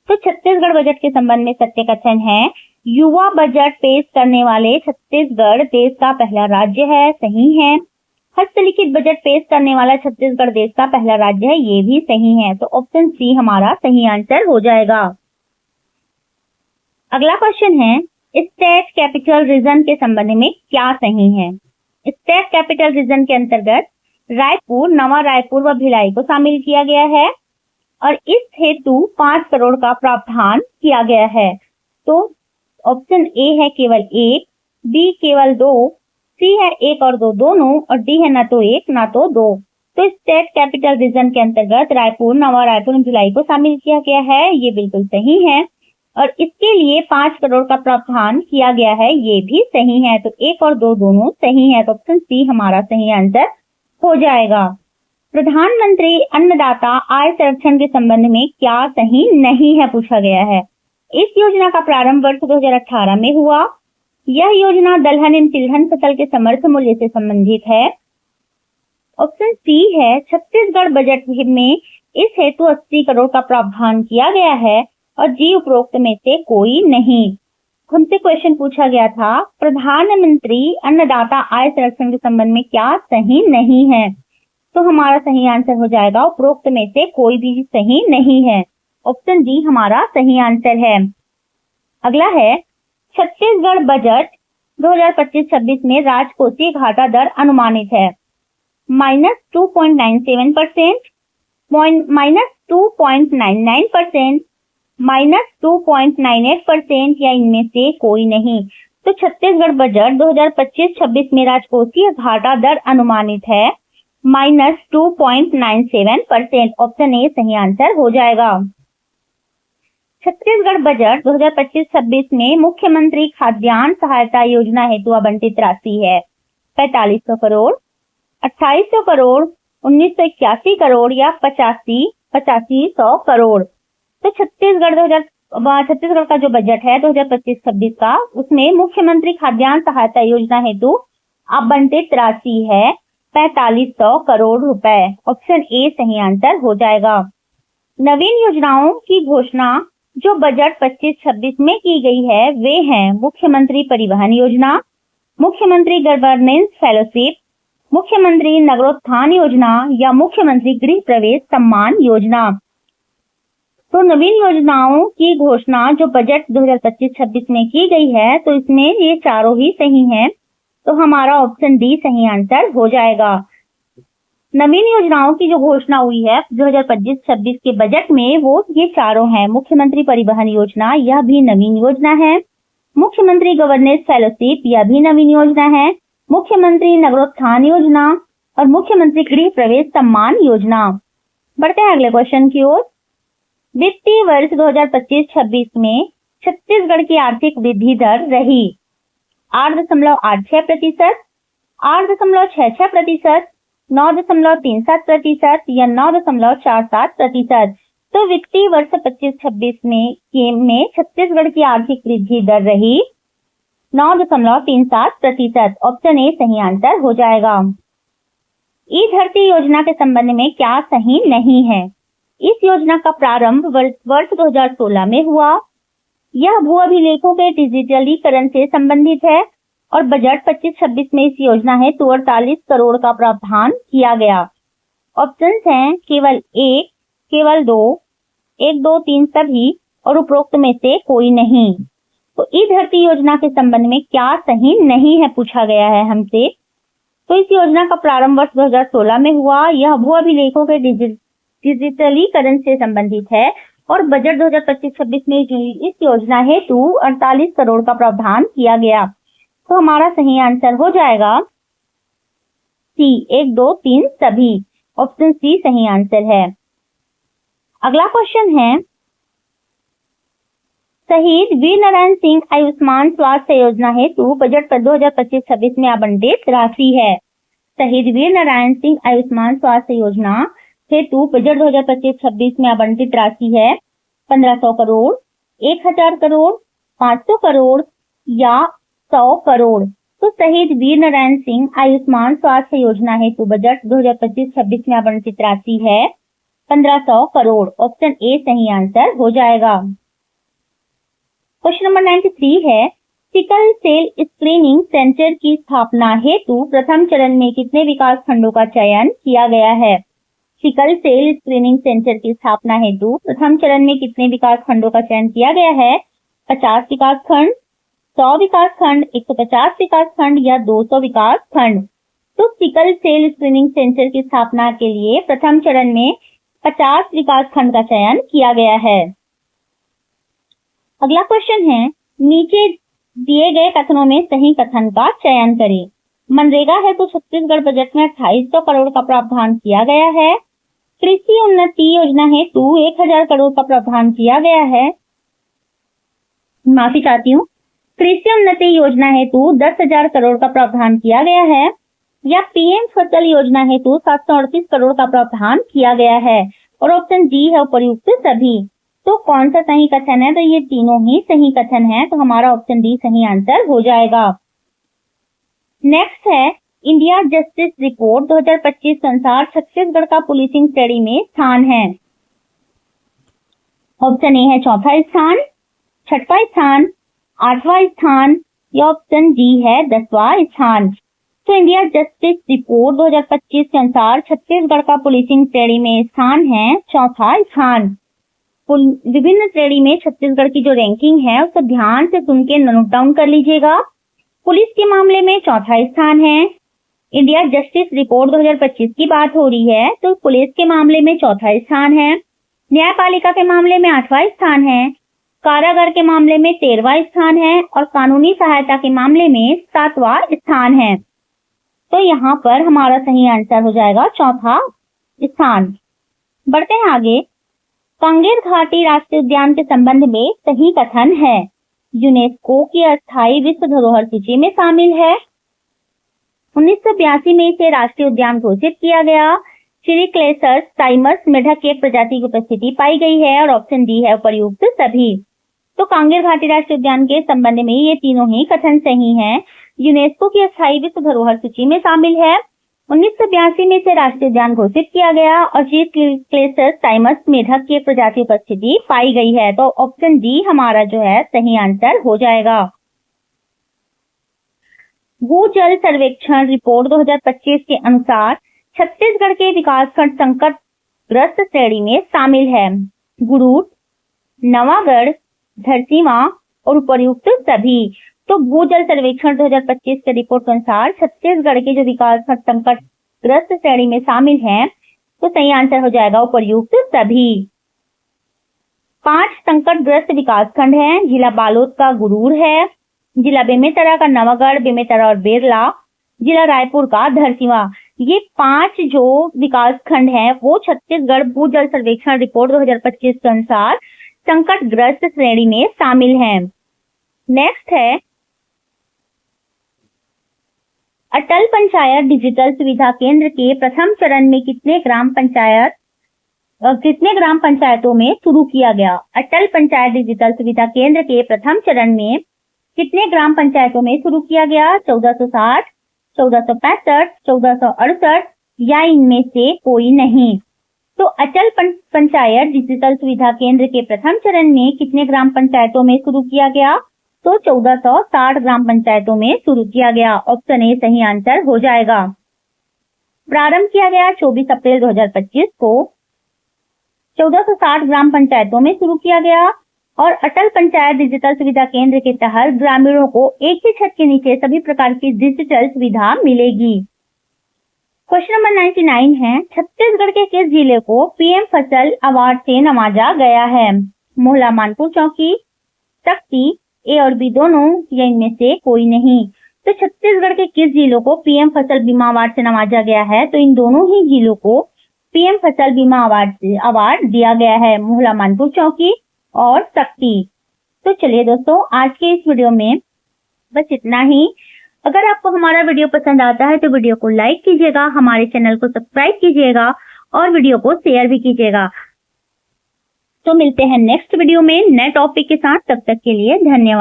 तो छत्तीसगढ़ बजट के संबंध में सत्य कथन है, युवा बजट पेश करने वाले छत्तीसगढ़ देश का पहला राज्य है, सही है। हस्तलिखित बजट पेश करने वाला छत्तीसगढ़ देश का पहला राज्य है, ये भी सही है। तो ऑप्शन सी हमारा सही आंसर हो जाएगा। अगला क्वेश्चन है, स्टेट कैपिटल रीजन के संबंध में क्या सही है? स्टेट कैपिटल रीजन के अंतर्गत रायपुर, नवा रायपुर व भिलाई को शामिल किया गया है और इस हेतु 5 करोड़ का प्रावधान किया गया है। तो ऑप्शन ए है केवल 1, बी केवल 2, सी है 1 और 2 दोनों और डी है ना तो 1 ना तो 2। तो स्टेट कैपिटल रीजन के अंतर्गत रायपुर, नवा रायपुर और भिलाई को शामिल किया गया है, ये बिल्कुल सही है। और इसके लिए 5 करोड़ का प्रावधान किया गया है, ये भी सही है। तो 1 और 2 दोनों सही है, तो ऑप्शन सी हमारा सही आंसर हो जाएगा। प्रधानमंत्री अन्नदाता आय संरक्षण के संबंध में क्या सही नहीं है पूछा गया है। इस योजना का प्रारंभ वर्ष 2018 में हुआ। यह योजना दलहन एवं तिलहन फसल के समर्थ मूल्य से संबंधित है। ऑप्शन सी है छत्तीसगढ़ बजट में इस हेतु 80 करोड़ का प्रावधान किया गया है और जी उपरोक्त में से कोई नहीं। हमसे क्वेश्चन पूछा गया था प्रधानमंत्री अन्नदाता आय संरक्षण के संबंध में क्या सही नहीं है, तो हमारा सही आंसर हो जाएगा उपरोक्त में से कोई भी सही नहीं है। ऑप्शन डी हमारा सही आंसर है। अगला है छत्तीसगढ़ बजट 2025-26 में राजकोषीय घाटा दर अनुमानित है -2.97%, -2.99%, -2.98% या इनमें से कोई नहीं। तो छत्तीसगढ़ बजट 2025-26 में राजकोषीय घाटा दर अनुमानित है -2.97%। ऑप्शन ए सही आंसर हो जाएगा। छत्तीसगढ़ बजट 2025-26 में मुख्यमंत्री खाद्यान्न सहायता योजना हेतु आवंटित राशि है 4500 करोड़, 2800 करोड़, 1981 करोड़ या 8500 करोड़। तो छत्तीसगढ़ का जो बजट है 2025-26 का, उसमें मुख्यमंत्री खाद्यान्न सहायता योजना हेतु आवंटित राशि है 4500 करोड़ रुपए। ऑप्शन ए सही आंसर हो जाएगा। नवीन योजनाओं की घोषणा जो बजट 25-26 में की गई है वे हैं मुख्यमंत्री परिवहन योजना, मुख्यमंत्री गवर्नेंस फेलोशिप, मुख्यमंत्री नगरोत्थान योजना या मुख्यमंत्री गृह प्रवेश सम्मान योजना। तो नवीन योजनाओं की घोषणा जो बजट 2025-26 में की गई है, तो इसमें ये चारों ही सही हैं, तो हमारा ऑप्शन डी सही आंसर हो जाएगा। नवीन योजनाओं की जो घोषणा हुई है 2025-26 के बजट में, वो ये चारों हैं। मुख्यमंत्री परिवहन योजना, यह भी नवीन योजना है। मुख्यमंत्री गवर्नेंस फेलोशिप, यह भी नवीन योजना है। मुख्यमंत्री नगरोत्थान योजना और मुख्यमंत्री गृह प्रवेश सम्मान योजना। बढ़ते हैं अगले क्वेश्चन की ओर। वित्तीय वर्ष 2025-26 में छत्तीसगढ़ की आर्थिक वृद्धि दर रही 8.86%, 8.66%, 9.37% या 9.47%। तो वित्तीय वर्ष 25-26 में छत्तीसगढ़ की आर्थिक वृद्धि दर रही 9.37%। ऑप्शन ए सही आंसर हो जाएगा। ई धरती योजना के संबंध में क्या सही नहीं है? इस योजना का प्रारंभ वर्ष 2016 में हुआ। यह भू अभिलेखों के डिजिटलीकरण से संबंधित है और बजट 25-26 में इस योजना हेतु 48 करोड़ का प्रावधान किया गया। ऑप्शंस हैं केवल 1, केवल 2, 1, 2, 3 सभी और उपरोक्त में से कोई नहीं। तो ई धरती योजना के संबंध में क्या सही नहीं है पूछा गया है हमसे। तो इस योजना का प्रारंभ वर्ष 2016 में हुआ। यह भू अभिलेखों के डिजिटलीकरण से संबंधित है और बजट 2025-26 में इस योजना हेतु 48 करोड़ का प्रावधान किया गया। तो हमारा सही आंसर हो जाएगा सी, 1, 2, 3 सभी। ऑप्शन सी सही आंसर है। अगला क्वेश्चन है शहीद वीर नारायण सिंह आयुष्मान स्वास्थ्य योजना हेतु बजट 2025-26 में आवंटित राशि है। शहीद वीर नारायण सिंह आयुष्मान स्वास्थ्य योजना हेतु बजट 2025-26 में आवंटित राशि है 1500 करोड़, 1000 करोड़, 500 करोड़ या 100 करोड़। तो शहीद वीर नारायण सिंह आयुष्मान स्वास्थ्य योजना हेतु बजट 2025-26 में आवंटित राशि है 1500 करोड़। ऑप्शन ए सही आंसर हो जाएगा। क्वेश्चन नंबर 93 है सिकल सेल स्क्रीनिंग सेंटर की स्थापना हेतु प्रथम चरण में कितने विकास खंडों का चयन किया गया है? सिकल सेल स्क्रीनिंग सेंटर की स्थापना हेतु प्रथम चरण में कितने विकास खंडों का चयन किया गया है? 50 विकास खंड, 100 विकास खंड, 150 विकास खंड या 200 विकास खंड। तो सिकल सेल स्क्रीनिंग सेंटर की स्थापना के लिए प्रथम चरण में 50 विकास खंड का चयन किया गया है। अगला क्वेश्चन है, नीचे दिए गए कथनों में सही कथन का चयन करें। मनरेगा है तो छत्तीसगढ़ बजट में 2800 करोड़ का प्रावधान किया गया है। कृषि उन्नति योजना हेतु 1000 करोड़ का प्रावधान किया गया है। माफी चाहती हूँ, कृषि उन्नति योजना हेतु 10,000 करोड़ का प्रावधान किया गया है, या पीएम फसल योजना हेतु 738 करोड़ का प्रावधान किया गया है। और ऑप्शन डी है उपर्युक्त सभी। तो कौन सा सही कथन है? तो ये तीनों ही सही कथन है, तो हमारा ऑप्शन डी सही आंसर हो जाएगा। नेक्स्ट है, इंडिया जस्टिस रिपोर्ट 2025 के अनुसार छत्तीसगढ़ का पुलिसिंग श्रेणी में स्थान है। ऑप्शन ए है चौथा स्थान, छठवां स्थान, 8वां स्थान, या ऑप्शन डी है 10वां स्थान। तो इंडिया जस्टिस रिपोर्ट 2025 के अनुसार छत्तीसगढ़ का पुलिसिंग श्रेणी में स्थान है चौथा स्थान। विभिन्न श्रेणी में छत्तीसगढ़ की जो रैंकिंग है उसे ध्यान से सुन के नोट डाउन कर लीजिएगा। पुलिस के मामले में चौथा स्थान है। इंडिया जस्टिस रिपोर्ट 2025 की बात हो रही है तो पुलिस के मामले में चौथा स्थान है। न्यायपालिका के मामले में 8वां स्थान है। कारागार के मामले में 13वां स्थान है और कानूनी सहायता के मामले में 7वां स्थान है। तो यहाँ पर हमारा सही आंसर हो जाएगा चौथा स्थान। बढ़ते हैं आगे। कांगेर घाटी राष्ट्रीय उद्यान के संबंध में सही कथन है। यूनेस्को की अस्थायी विश्व धरोहर सूची में शामिल है। 1982 में इसे राष्ट्रीय उद्यान घोषित किया गया। चिरिक्लेसस साइमस मेढक की एक प्रजाति की उपस्थिति पाई गई है और ऑप्शन डी है उपर्युक्त सभी। तो कांगेर घाटी राष्ट्रीय उद्यान के संबंध में ये तीनों ही कथन सही हैं। यूनेस्को की अस्थायी विश्व धरोहर सूची में शामिल है। 1982 में इसे राष्ट्रीय उद्यान घोषित किया गया और चिरिक्लेसस साइमस मेढक की एक प्रजाति उपस्थिति पाई गई है। तो ऑप्शन डी हमारा जो है सही आंसर हो जाएगा। भूजल सर्वेक्षण रिपोर्ट 2025 के अनुसार छत्तीसगढ़ के विकासखंड संकटग्रस्त श्रेणी में शामिल है। गुरूर, नवागढ़, धरसींवा और उपर्युक्त सभी। तो भूजल सर्वेक्षण 2025 के रिपोर्ट के अनुसार छत्तीसगढ़ के जो विकासखंड संकटग्रस्त श्रेणी में शामिल हैं तो सही आंसर हो जाएगा उपर्युक्त सभी। 5 संकटग्रस्त विकासखंड हैं। जिला बालोद का गुरूर है, जिला बेमेतरा का नवागढ़, बेमेतरा और बेरला, जिला रायपुर का धरसींवा। ये 5 जो विकासखंड हैं वो छत्तीसगढ़ भूजल सर्वेक्षण रिपोर्ट 2025 के अनुसार संकटग्रस्त श्रेणी में शामिल हैं। नेक्स्ट है, अटल पंचायत डिजिटल सुविधा केंद्र के प्रथम चरण में कितने ग्राम पंचायतों में शुरू किया गया? अटल पंचायत डिजिटल सुविधा केंद्र के प्रथम चरण में कितने ग्राम पंचायतों में शुरू किया गया? 1460, 1465, 1468 या इनमें से कोई नहीं। तो अटल पंचायत डिजिटल सुविधा केंद्र के प्रथम चरण में कितने ग्राम पंचायतों में शुरू किया गया? तो 1460 ग्राम पंचायतों में शुरू किया गया। ऑप्शन ए सही आंसर हो जाएगा। प्रारंभ किया गया 24 अप्रैल 2025 को 1460 ग्राम पंचायतों में शुरू किया गया और अटल पंचायत डिजिटल सुविधा केंद्र के तहत ग्रामीणों को एक ही छत के नीचे सभी प्रकार की डिजिटल सुविधा मिलेगी। क्वेश्चन नंबर 99 है, छत्तीसगढ़ के किस जिले को पीएम फसल अवार्ड से नवाजा गया है? मोहला, मानपुर चौकी, शक्ति, ए और बी दोनों या इनमें से कोई नहीं। तो छत्तीसगढ़ के किस जिलों को पीएम फसल बीमा अवार्ड से नवाजा गया है? तो इन दोनों ही जिलों को पीएम फसल बीमा अवार्ड दिया गया है, मोहला, मानपुर चौकी और शक्ति। तो चलिए दोस्तों, आज के इस वीडियो में बस इतना ही। अगर आपको हमारा वीडियो पसंद आता है तो वीडियो को लाइक कीजिएगा, हमारे चैनल को सब्सक्राइब कीजिएगा और वीडियो को शेयर भी कीजिएगा। तो मिलते हैं नेक्स्ट वीडियो में नए टॉपिक के साथ। तब तक के लिए धन्यवाद।